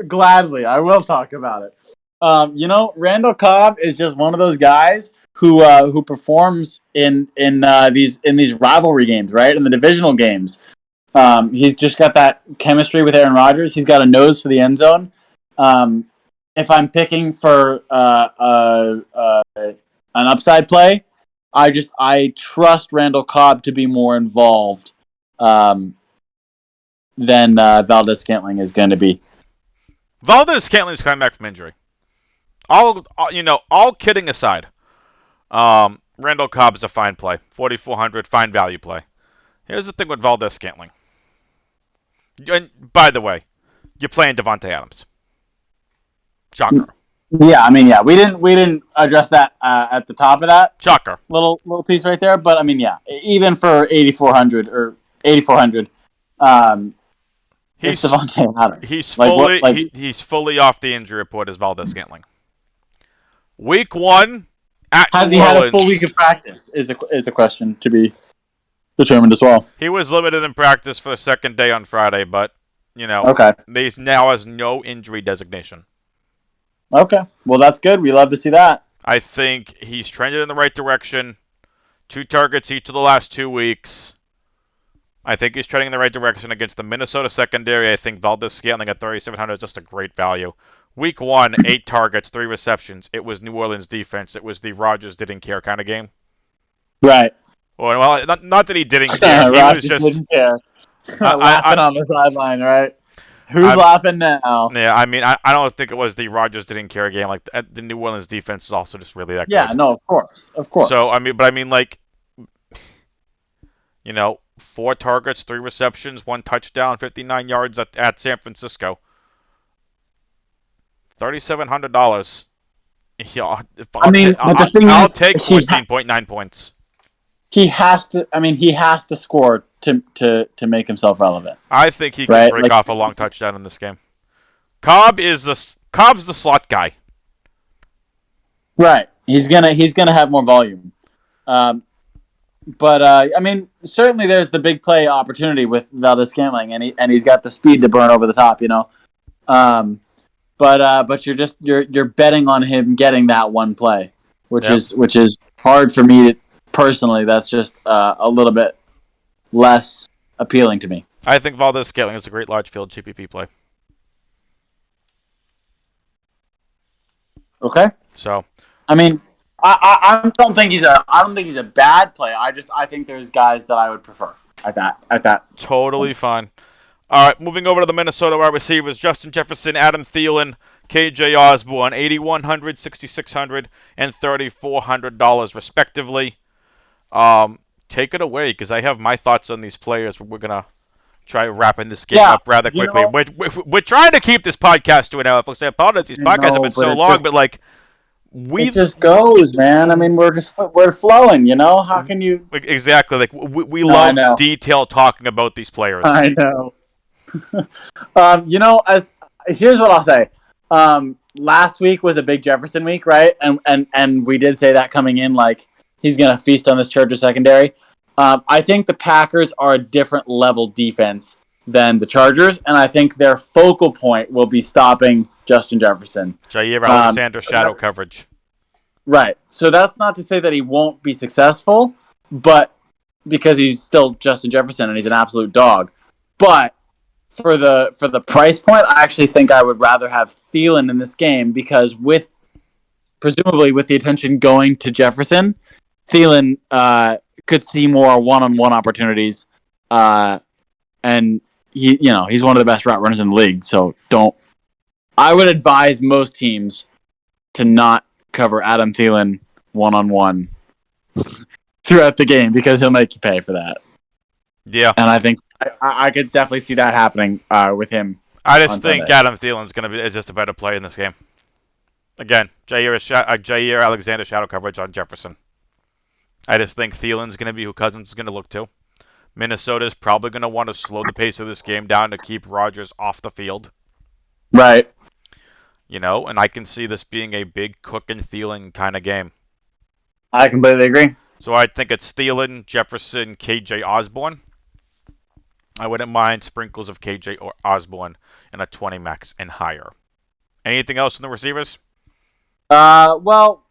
gladly. I will talk about it. Randall Cobb is just one of those guys who performs in these rivalry games, right? In the divisional games. He's just got that chemistry with Aaron Rodgers. He's got a nose for the end zone. If I'm picking for an upside play, I trust Randall Cobb to be more involved than Valdez-Scantling is going to be. Valdez-Scantling is coming back from injury. All kidding aside, Randall Cobb is a fine play. 4,400, fine value play. Here's the thing with Valdez-Scantling. And by the way, you're playing Devontae Adams. Shocker. Yeah, I mean, yeah, we didn't address that at the top of that Shocker. little piece right there, but I mean, yeah, even for 8,400, it's He's Devontae Adams. he's Like what? fully Like he's fully off the injury report as Valdez-Scantling. Week 1 at has New he had Orleans. a full week of practice? Is the question to be determined as well. He was limited in practice for the second day on Friday, but Okay. he now has no injury designation. Okay. Well, that's good. We love to see that. I think he's trended in the right direction. 2 targets each of the last 2 weeks. I think he's trending in the right direction against the Minnesota secondary. I think Valdez-Scantling at 3,700 is just a great value. Week 1, 8 targets, 3 receptions. It was New Orleans defense. It was the Rodgers didn't care kind of game. Right. Well, not that he didn't care. He was just didn't care. Laughing on the sideline, right? Who's laughing now? Yeah, I mean, I don't think it was the Rodgers didn't care game. Like the New Orleans defense is also just really that good. Yeah, no, of course. So I mean, like, 4 targets, 3 receptions, 1 touchdown, 59 yards at San Francisco. $3,700. Yeah, I mean, but the thing I'll is, take 14.9 points. He has to. I mean, he has to score to make himself relevant. I think he can break off a long touchdown in this game. Cobb's the slot guy. Right. He's gonna have more volume. But I mean, certainly there's the big play opportunity with Valdez-Scantling, and he's got the speed to burn over the top. But you're betting on him getting that one play, which is hard for me to personally. That's just a little bit less appealing to me. I think Valdez-Scantling is a great large field GPP play. Okay. So, I mean, I don't think he's a bad play. I think there's guys that I would prefer at that. Totally fine. All right, moving over to the Minnesota wide receivers: Justin Jefferson, Adam Thielen, KJ Osborne, $8,100, $6,600, and $3,400 respectively. Take it away, because I have my thoughts on these players. We're gonna try wrapping this game up rather quickly. We're trying to keep this podcast to an hour. Folks, I apologize. These podcasts have been so long, but like it just goes, man. I mean, we're flowing. How can you exactly like we love detail talking about these players. I know. Here's what I'll say. Last week was a big Jefferson week, right? And we did say that coming in, like he's gonna feast on this Charger secondary. I think the Packers are a different level defense than the Chargers, and I think their focal point will be stopping Justin Jefferson. Jair Alexander shadow coverage. Right. So that's not to say that he won't be successful, but because he's still Justin Jefferson and he's an absolute dog. But for the price point, I actually think I would rather have Thielen in this game because presumably with the attention going to Jefferson, Thielen could see more one-on-one opportunities, and he's one of the best route runners in the league. So I would advise most teams to not cover Adam Thielen one-on-one throughout the game because he'll make you pay for that. Yeah, and I think I could definitely see that happening with him. I just think Sunday. Adam Thielen's is just a better play in this game. Again, Jair Alexander shadow coverage on Jefferson. I just think Thielen's going to be who Cousins is going to look to. Minnesota's probably going to want to slow the pace of this game down to keep Rodgers off the field. Right. And I can see this being a big Cook and Thielen kind of game. I completely agree. So I think it's Thielen, Jefferson, KJ Osborne. I wouldn't mind sprinkles of KJ or Osborne in a 20 max and higher. Anything else in the receivers? No,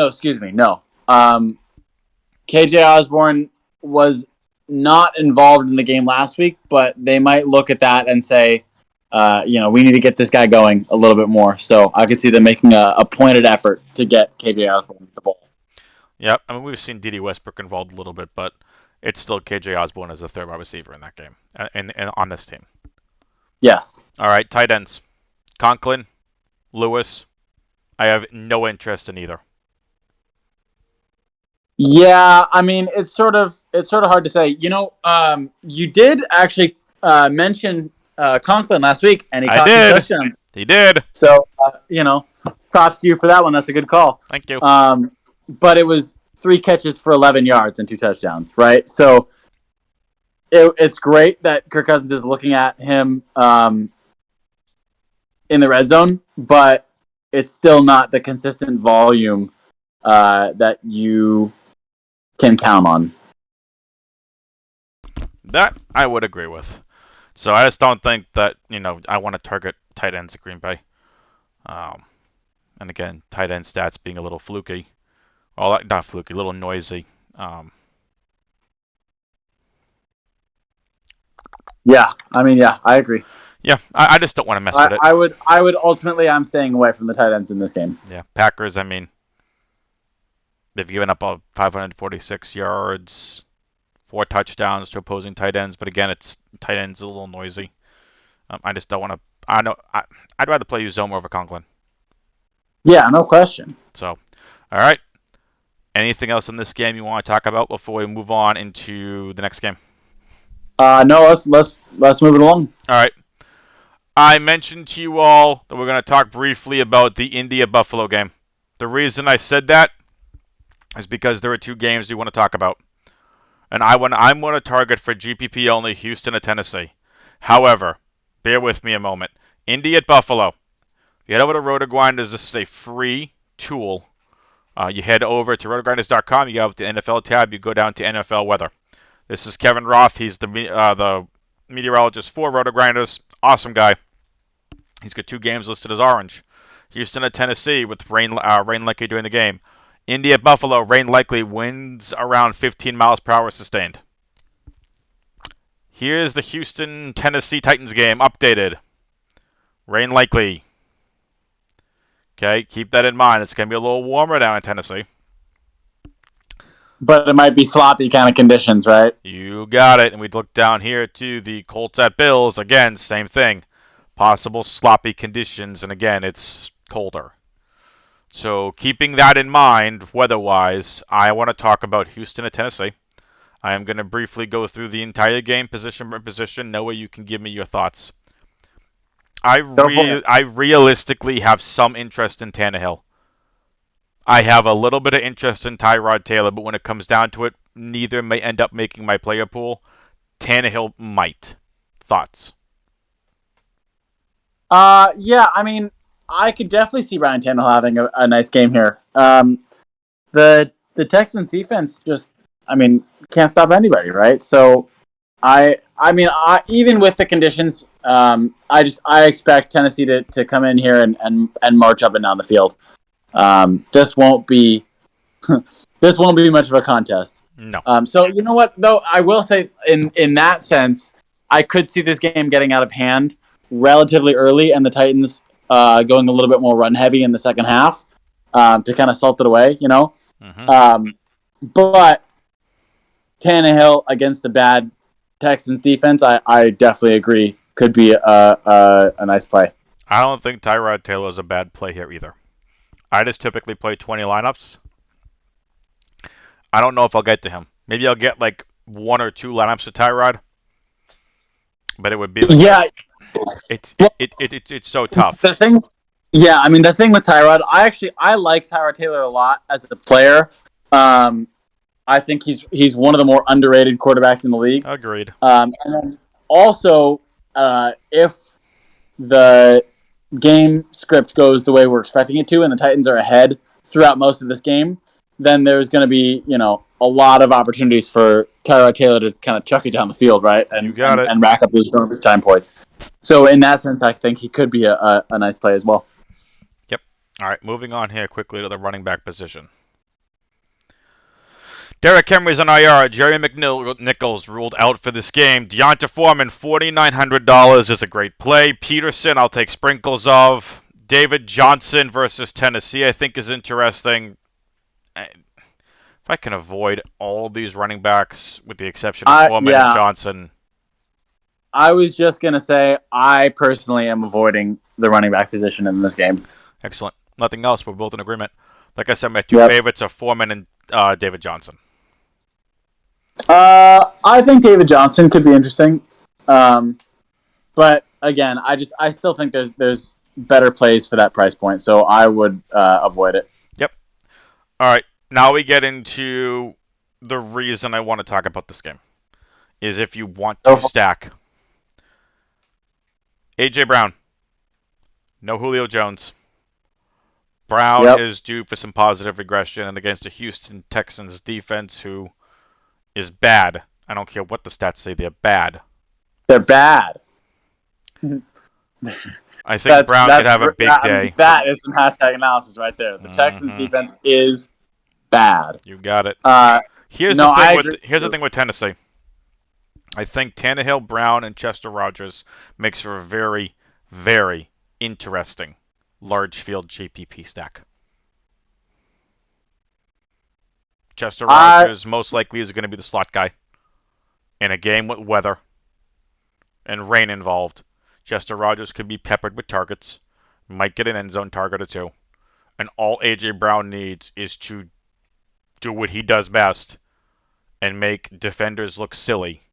excuse me. No. KJ Osborne was not involved in the game last week, but they might look at that and say, we need to get this guy going a little bit more. So I could see them making a pointed effort to get KJ Osborne the ball. Yep. I mean, we've seen D.D. Westbrook involved a little bit, but it's still KJ Osborne as the third wide receiver in that game and on this team. Yes. All right, tight ends. Conklin, Lewis. I have no interest in either. Yeah, I mean, it's sort of hard to say. You did actually mention Conklin last week, and he I caught 2 did. touchdowns. He did. So, props to you for that one. That's a good call. Thank you. But it was 3 catches for 11 yards and 2 touchdowns, right? So it's great that Kirk Cousins is looking at him in the red zone, but it's still not the consistent volume that you can count on. That I would agree with. So I just don't think that, I want to target tight ends at Green Bay. And again, tight end stats being a little fluky. Well, not fluky, a little noisy. Yeah, I agree. Yeah, I just don't want to mess with it. I would ultimately, I'm staying away from the tight ends in this game. Yeah, Packers, they've given up 546 yards, 4 touchdowns to opposing tight ends, but again, it's tight ends a little noisy. I just don't want to. I'd rather play Uzoma over Conklin. Yeah, no question. So, all right. Anything else in this game you want to talk about before we move on into the next game? No, let's move it along. All right. I mentioned to you all that we're going to talk briefly about the India-Buffalo game. The reason I said that is because there are 2 games we want to talk about. And I'm going to target for GPP only Houston at Tennessee. However, bear with me a moment. Indy at Buffalo. If you head over to RotoGrinders, this is a free tool. You head over to rotogrinders.com, you go to the NFL tab, you go down to NFL weather. This is Kevin Roth. He's the meteorologist for RotoGrinders. Awesome guy. He's got 2 games listed as orange. Houston at Tennessee with rain likely during the game. Indy at Buffalo, rain likely, winds around 15 miles per hour sustained. Here's the Houston Tennessee Titans game updated. Rain likely. Okay, keep that in mind. It's going to be a little warmer down in Tennessee. But it might be sloppy kind of conditions, right? You got it. And we'd look down here to the Colts at Bills. Again, same thing. Possible sloppy conditions. And again, it's colder. So keeping that in mind, weather-wise, I want to talk about Houston at Tennessee. I am going to briefly go through the entire game position by position. Noah, you can give me your thoughts. I realistically have some interest in Tannehill. I have a little bit of interest in Tyrod Taylor, but when it comes down to it, neither may end up making my player pool. Tannehill might. Thoughts? Yeah, I could definitely see Ryan Tannehill having a nice game here. The Texans defense just, can't stop anybody, right? So, I even with the conditions, I expect Tennessee to come in here and march up and down the field. This won't be much of a contest. No. So you know what though, I will say in that sense, I could see this game getting out of hand relatively early, and the Titans going a little bit more run heavy in the second half to kind of salt it away, Mm-hmm. But Tannehill against a bad Texans defense, I definitely agree, could be a nice play. I don't think Tyrod Taylor is a bad play here either. I just typically play 20 lineups. I don't know if I'll get to him. Maybe I'll get like 1 or 2 lineups to Tyrod. But it would be like it's so tough. The thing with Tyrod, I like Tyrod Taylor a lot as a player. I think he's one of the more underrated quarterbacks in the league. Agreed. And then also, if the game script goes the way we're expecting it to, and the Titans are ahead throughout most of this game, then there's going to be, a lot of opportunities for Tyrod Taylor to kind of chuck it down the field, right? And rack up those garbage time points. So in that sense, I think he could be a nice play as well. Yep. All right, moving on here quickly to the running back position. Derrick Henry's on IR. Jerry McNichols ruled out for this game. Deonta Foreman, $4,900 is a great play. Peterson, I'll take sprinkles of. David Johnson versus Tennessee, I think is interesting. If I can avoid all these running backs, with the exception of Foreman and Johnson. I was just going to say, I personally am avoiding the running back position in this game. Excellent. Nothing else. We're both in agreement. Like I said, my 2 favorites are Foreman and David Johnson. I think David Johnson could be interesting. But But again, I still think there's better plays for that price point, so I would avoid it. Yep. All right. Now we get into the reason I want to talk about this game. Is if you want to stack A.J. Brown, no Julio Jones. Brown is due for some positive regression, and against a Houston Texans defense who is bad. I don't care what the stats say, they're bad. They're bad. I think Brown could have a big day. That is some hashtag analysis right there. The Texans defense is bad. You got it. Here's the thing with Tennessee. I think Tannehill, Brown, and Chester Rogers makes for a very, very interesting large field JPP stack. Chester Rogers most likely is going to be the slot guy in a game with weather and rain involved. Chester Rogers could be peppered with targets, might get an end zone target or two, and all A.J. Brown needs is to do what he does best and make defenders look silly.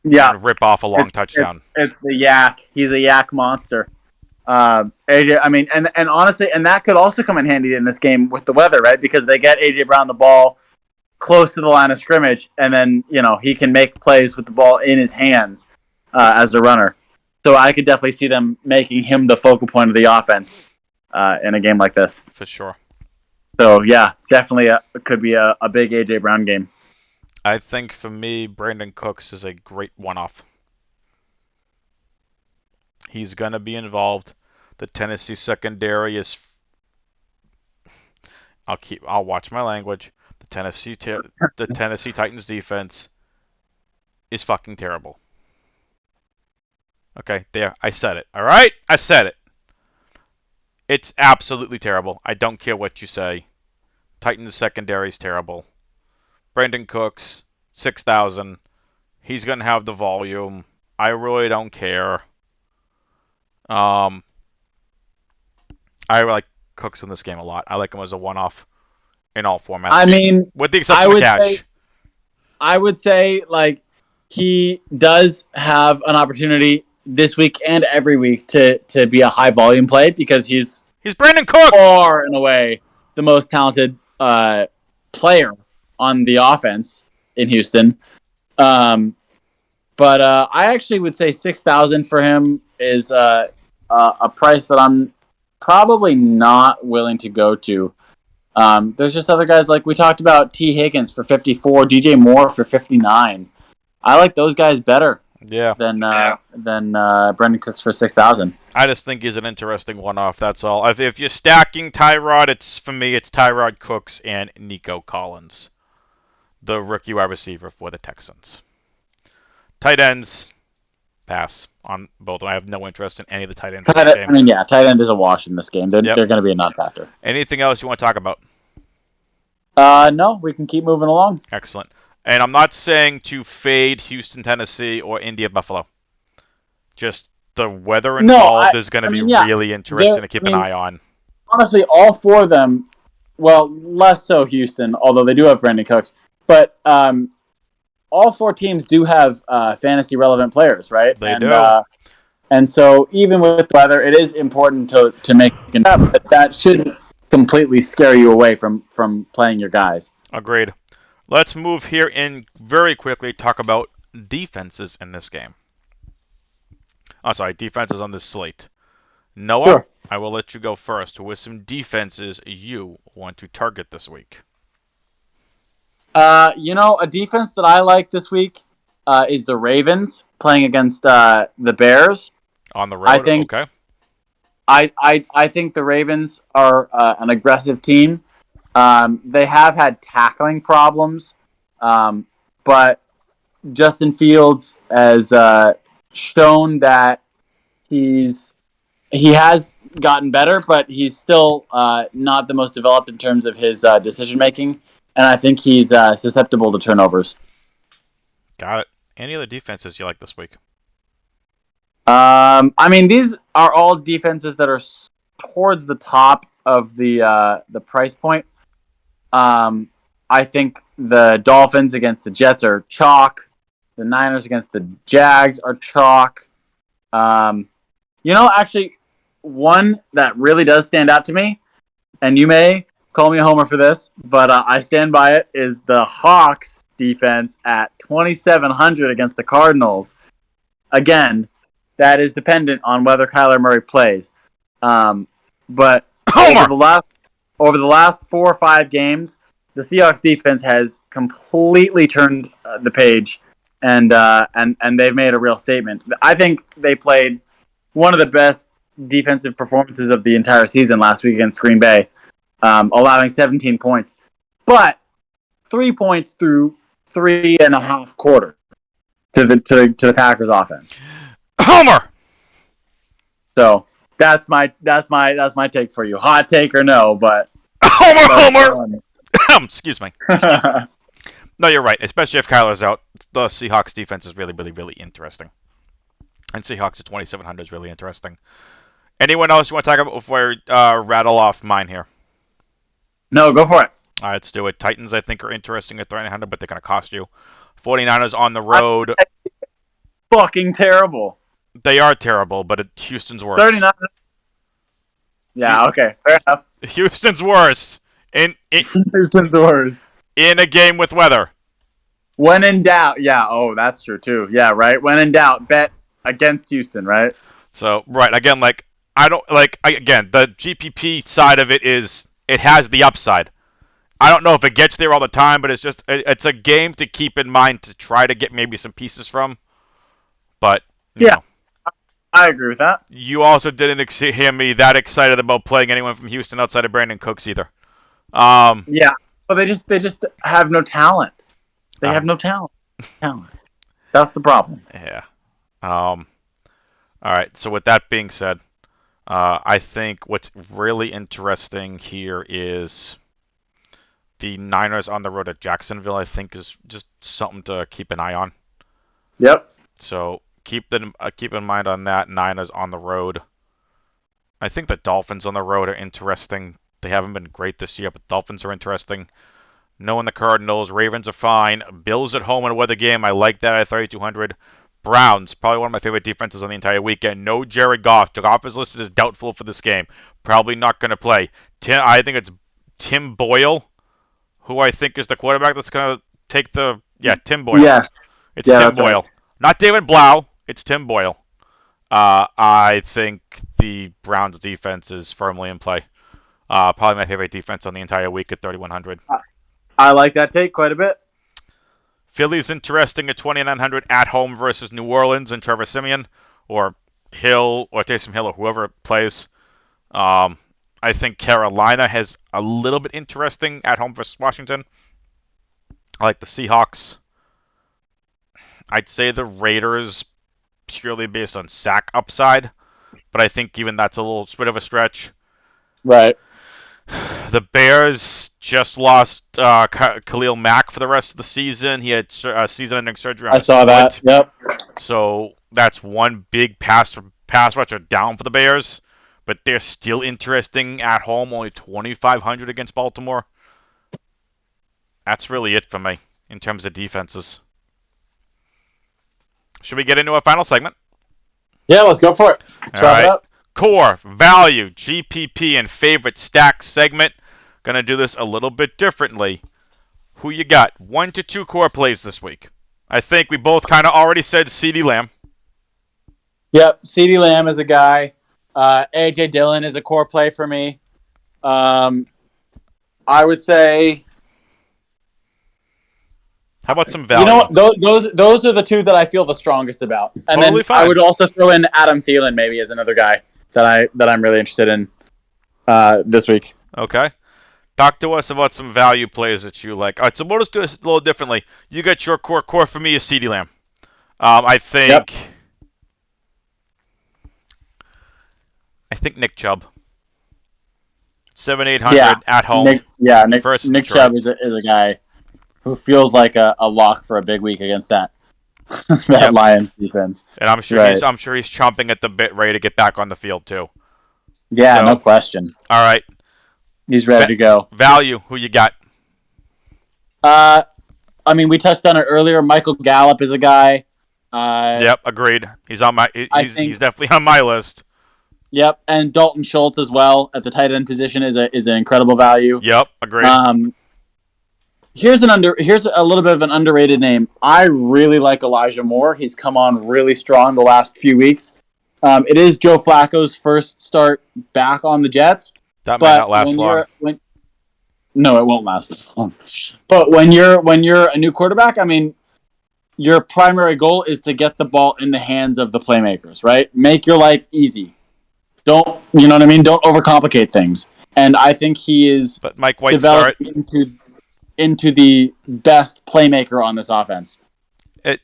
Yeah, and rip off a long touchdown. It's the yak. He's a yak monster. AJ, I mean, and honestly, and that could also come in handy in this game with the weather, right? Because they get AJ Brown the ball close to the line of scrimmage, and then he can make plays with the ball in his hands as a runner. So I could definitely see them making him the focal point of the offense in a game like this. For sure. So yeah, definitely could be a big AJ Brown game. I think for me, Brandon Cooks is a great one-off. He's going to be involved. The Tennessee secondary is... I'll watch my language. The Tennessee Titans defense is fucking terrible. Okay, there. I said it. All right? I said it. It's absolutely terrible. I don't care what you say. Titans secondary is terrible. Brandon Cooks, 6,000. He's going to have the volume. I really don't care. I like Cooks in this game a lot. I like him as a one-off in all formats. I mean, with the exception of cash. I would say, like, he does have an opportunity this week and every week to be a high-volume play because he's Brandon Cooks! Far and away the most talented player on the offense in Houston. But I actually would say 6,000 for him is a price that I'm probably not willing to go to. There's just other guys like we talked about T. Higgins for 54, DJ Moore for 59. I like those guys better than Brandon Cooks for 6,000. I just think he's an interesting one-off, that's all. If you're stacking Tyrod, for me it's Tyrod, Cooks, and Nico Collins, the rookie wide receiver for the Texans. Tight ends, pass on both. I have no interest in any of the tight ends. Tight end is a wash in this game. They're going to be a non-factor. Anything else you want to talk about? No, we can keep moving along. Excellent. And I'm not saying to fade Houston, Tennessee, or India, Buffalo. Just the weather involved is going to be really interesting to keep an eye on. Honestly, all four of them, well, less so Houston, although they do have Brandon Cooks, but all four teams do have fantasy-relevant players, right? They do. And so even with the weather, it is important to make an step, but that shouldn't completely scare you away from playing your guys. Agreed. Let's move here in very quickly, talk about defenses in this game. Defenses on this slate. Noah, sure. I will let you go first with some defenses you want to target this week. A defense that I like this week is the Ravens playing against the Bears. On the road, okay. I think the Ravens are an aggressive team. They have had tackling problems, but Justin Fields has shown that he has gotten better, but he's still not the most developed in terms of his decision making, and I think he's susceptible to turnovers. Got it. Any other defenses you like this week? These are all defenses that are towards the top of the price point. I think the Dolphins against the Jets are chalk. The Niners against the Jags are chalk. Actually, one that really does stand out to me, and you may call me a homer for this, but I stand by it, is the Hawks defense at 2,700 against the Cardinals. Again, that is dependent on whether Kyler Murray plays. But Homer! over the last 4 or 5 games, the Seahawks defense has completely turned the page, and they've made a real statement. I think they played one of the best defensive performances of the entire season last week against Green Bay, allowing 17 points, but 3 points through 3.5 quarters to the Packers offense. Homer! So that's my take for you. Hot take or no, but Homer! Excuse me. No, you're right. Especially if Kyler's out, the Seahawks defense is really, really, really interesting. And Seahawks at 2,700 is really interesting. Anyone else you want to talk about before I rattle off mine here? No, go for it. All right, let's do it. Titans, I think, are interesting at 3,900, but they're going to cost you. 49ers on the road. Fucking terrible. They are terrible, but Houston's worse. 39. Yeah, okay. Fair enough. Houston's worse. Houston's worse. In a game with weather. When in doubt. Yeah, that's true, too. Yeah, right? When in doubt, bet against Houston, right? So, right, again, the GPP side of it is, it has the upside. I don't know if it gets there all the time, but it's a game to keep in mind to try to get maybe some pieces from. But, you know. I agree with that. You also didn't hear me that excited about playing anyone from Houston outside of Brandon Cooks either. Yeah, but they just have no talent. They have no talent. That's the problem. Yeah. All right. So with that being said, I think what's really interesting here is the Niners on the road at Jacksonville. I think is just something to keep an eye on. Yep. So keep in mind on that. Niners on the road. I think the Dolphins on the road are interesting. They haven't been great this year, but Dolphins are interesting. Knowing the Cardinals, Ravens are fine. Bills at home in a weather game. I like that at 3,200. Browns, probably one of my favorite defenses on the entire weekend. No Jared Goff. Goff is listed as doubtful for this game. Probably not going to play. I think it's Tim Boyle, who I think is the quarterback that's going to take the... Yeah, Tim Boyle. Yes. It's Tim Boyle. Right. Not David Blau. It's Tim Boyle. I think the Browns defense is firmly in play. Probably my favorite defense on the entire week at 3,100. I like that take quite a bit. Philly's interesting at 2,900 at home versus New Orleans and Trevor Siemian or Hill or Taysom Hill or whoever plays. I think Carolina has a little bit interesting at home versus Washington. I like the Seahawks. I'd say the Raiders purely based on sack upside, but I think even that's a little bit of a stretch. Right. The Bears just lost Khalil Mack for the rest of the season. He had season-ending surgery on his foot. I saw that. Yep. So that's one big pass rusher down for the Bears, but they're still interesting at home. Only 2,500 against Baltimore. That's really it for me in terms of defenses. Should we get into our final segment? Yeah, let's go for it. Let's wrap it up. Core, value, GPP, and favorite stack segment. Gonna do this a little bit differently. Who you got? 1 to 2 core plays this week. I think we both kind of already said CeeDee Lamb. Yep, CeeDee Lamb is a guy. AJ Dillon is a core play for me. I would say. How about some value? You know what? Those are the two that I feel the strongest about. And totally then fine. I would also throw in Adam Thielen maybe as another guy that I'm really interested in this week. Okay. Talk to us about some value plays that you like. All right, so we'll just do this a little differently. You got your core. Core for me is CeeDee Lamb. I think. Yep. I think Nick Chubb. 7,800 at home. Nick Chubb is a guy who feels like a lock for a big week against that Lions defense. And I'm sure he's chomping at the bit, ready to get back on the field too. Yeah, so, no question. All right, he's ready to go. Value, who you got? We touched on it earlier. Michael Gallup is a guy. Yep, agreed. He's on my. I He's think. definitely on my list. Yep, and Dalton Schultz as well at the tight end position is an incredible value. Yep, agreed. Here's a little bit of an underrated name. I really like Elijah Moore. He's come on really strong the last few weeks. It is Joe Flacco's first start back on the Jets. That might not last long. No, it won't last long. But when you're a new quarterback, I mean, your primary goal is to get the ball in the hands of the playmakers, right? Make your life easy. Don't, you know what I mean? Don't overcomplicate things. And I think he is But Mike White developing into the best playmaker on this offense.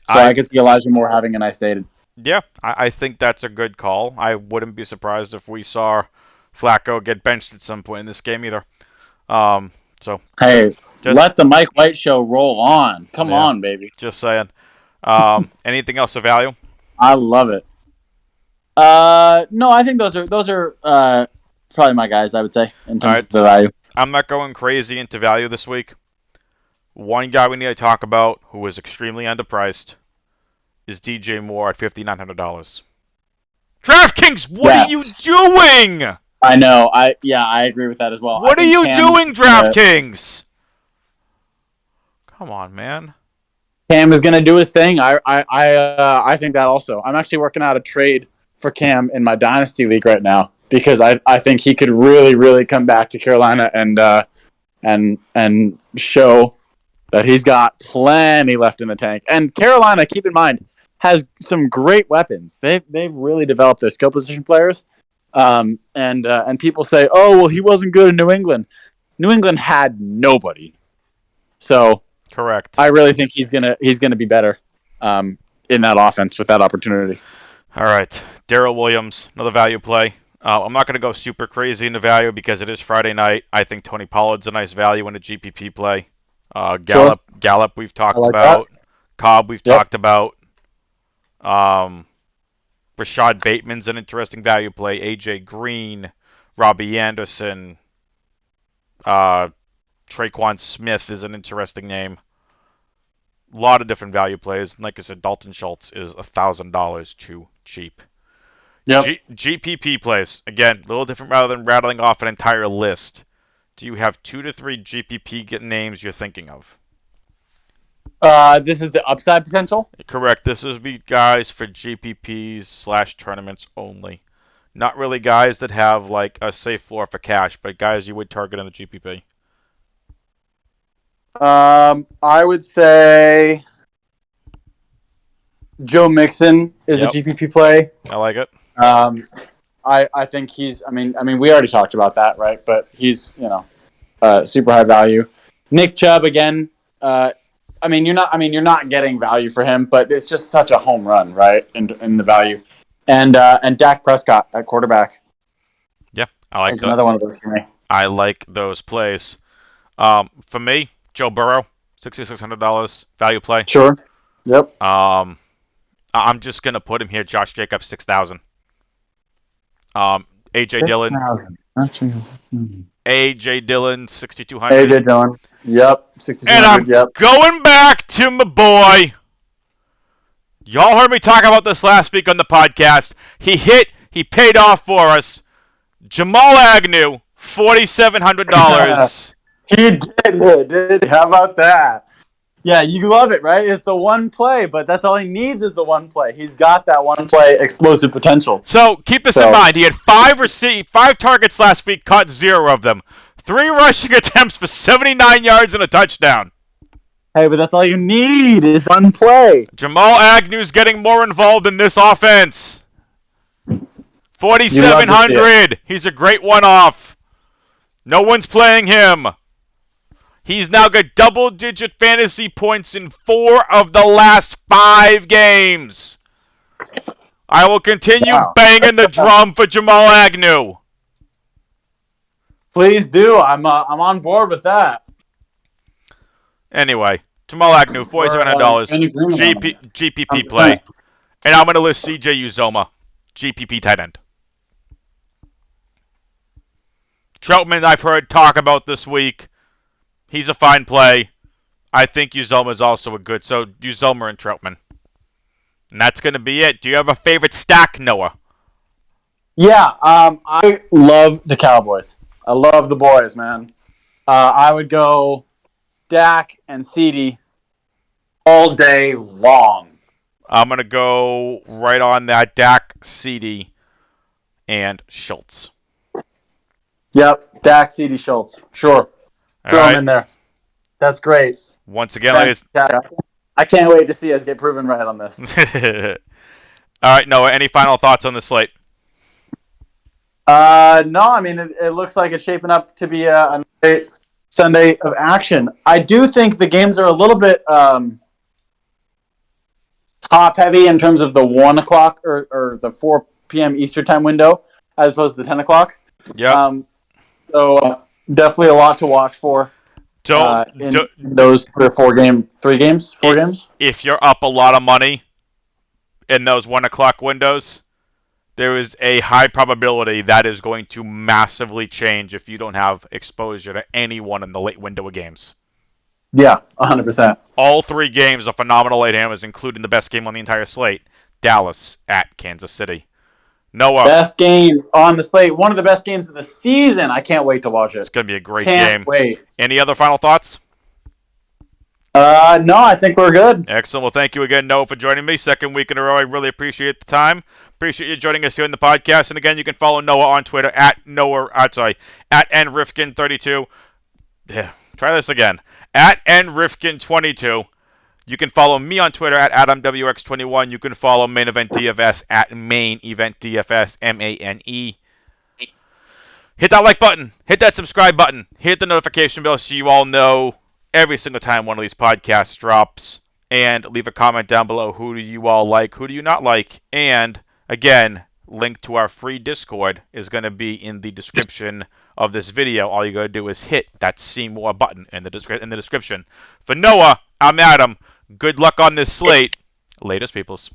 I could see Elijah Moore having a nice day. Yeah, I think that's a good call. I wouldn't be surprised if we saw Flacco get benched at some point in this game either. Let the Mike White show roll on. Come on, baby. Just saying. Anything else of value? I love it. No, I think those are probably my guys, I would say, in terms of the value. I'm not going crazy into value this week. One guy we need to talk about who is extremely underpriced is DJ Moore at $5,900. DraftKings, what are you doing? I know. I agree with that as well. What are you doing, DraftKings? Come on, man. Cam is going to do his thing. I think that also. I'm actually working out a trade for Cam in my Dynasty League right now because I think he could really, really come back to Carolina and show that he's got plenty left in the tank. And Carolina, keep in mind, has some great weapons. They've really developed their skill position players. And people say, oh, well, he wasn't good in New England. New England had nobody. So correct. I really think he's gonna be better in that offense with that opportunity. All right, Daryl Williams, another value play. I'm not going to go super crazy into value because it is Friday night. I think Tony Pollard's a nice value in a GPP play. Gallup we've talked about. That. Cobb we've talked about. Rashad Bateman's an interesting value play. AJ Green, Robbie Anderson, Traquan Smith is an interesting name. A lot of different value plays. Like I said, Dalton Schultz is $1,000 too cheap. Yep. GPP plays. Again, a little different rather than rattling off an entire list. Do you have 2 to 3 GPP names you're thinking of? This is the upside potential? Correct. This is guys for GPPs / tournaments only. Not really guys that have like a safe floor for cash, but guys you would target in the GPP. I would say Joe Mixon is a GPP play. I like it. I think he's. I mean, we already talked about that, right? But he's, super high value. Nick Chubb again. You're not getting value for him, but it's just such a home run, right? In the value, and Dak Prescott at quarterback. Yeah, I like that. Another one of those for me. I like those plays. For me, Joe Burrow, $6,600 value play. Sure. Yep. I'm just gonna put him here. Josh Jacobs, 6,000. AJ Dillon. AJ Dillon, 6,200. AJ Dillon. Yep. 6,200. And I'm going back to my boy. Y'all heard me talk about this last week on the podcast. He paid off for us. Jamal Agnew, $4,700. He did. How about that? Yeah, you love it, right? It's the one play, but that's all he needs is the one play. He's got that one play explosive potential. So keep this in mind. He had 5 targets last week, caught 0 of them. 3 rushing attempts for 79 yards and a touchdown. Hey, but that's all you need is one play. Jamal Agnew's getting more involved in this offense. 4,700. He's a great one-off. No one's playing him. He's now got double-digit fantasy points in 4 of the last 5 games. I will continue banging the drum for Jamal Agnew. Please do. I'm on board with that. Anyway, Jamal Agnew, $4,700. GPP play. And I'm going to list CJ Uzoma, GPP tight end. Troutman, I've heard talk about this week. He's a fine play. I think Uzoma is also a good. So Uzoma and Troutman. And that's going to be it. Do you have a favorite stack, Noah? Yeah, I love the Cowboys. I love the boys, man. I would go Dak and CD all day long. I'm going to go right on that Dak, CD, and Schultz. Yep, Dak, CD, Schultz. Sure. Throw him in there. That's great. Once again, ladies. I can't wait to see us get proven right on this. All right, Noah, any final thoughts on the slate? No, I mean, it looks like it's shaping up to be a great Sunday of action. I do think the games are a little bit top-heavy in terms of the 1 o'clock or the 4 p.m. Eastern time window as opposed to the 10 o'clock. Yeah. So definitely a lot to watch for. In those 4 games. If you're up a lot of money in those 1 o'clock windows, there is a high probability that is going to massively change if you don't have exposure to anyone in the late window of games. Yeah, 100%. All 3 games are phenomenal late hammers, including the best game on the entire slate, Dallas at Kansas City. Noah. Best game on the slate. One of the best games of the season. I can't wait to watch it. It's going to be a great game. Can't wait. Any other final thoughts? No, I think we're good. Excellent. Well, thank you again, Noah, for joining me. Second week in a row. I really appreciate the time. Appreciate you joining us here in the podcast. And again, you can follow Noah on Twitter at nrifkin32. Yeah, try this again. At nrifkin22. You can follow me on Twitter at AdamWX21. You can follow Main Event DFS at Main Event DFS, MANE. Hit that like button. Hit that subscribe button. Hit the notification bell so you all know every single time one of these podcasts drops. And leave a comment down below. Who do you all like? Who do you not like? And again, link to our free Discord is going to be in the description of this video. All you got to do is hit that See More button in the description. For Noah, I'm Adam. Good luck on this slate. Latest, peoples.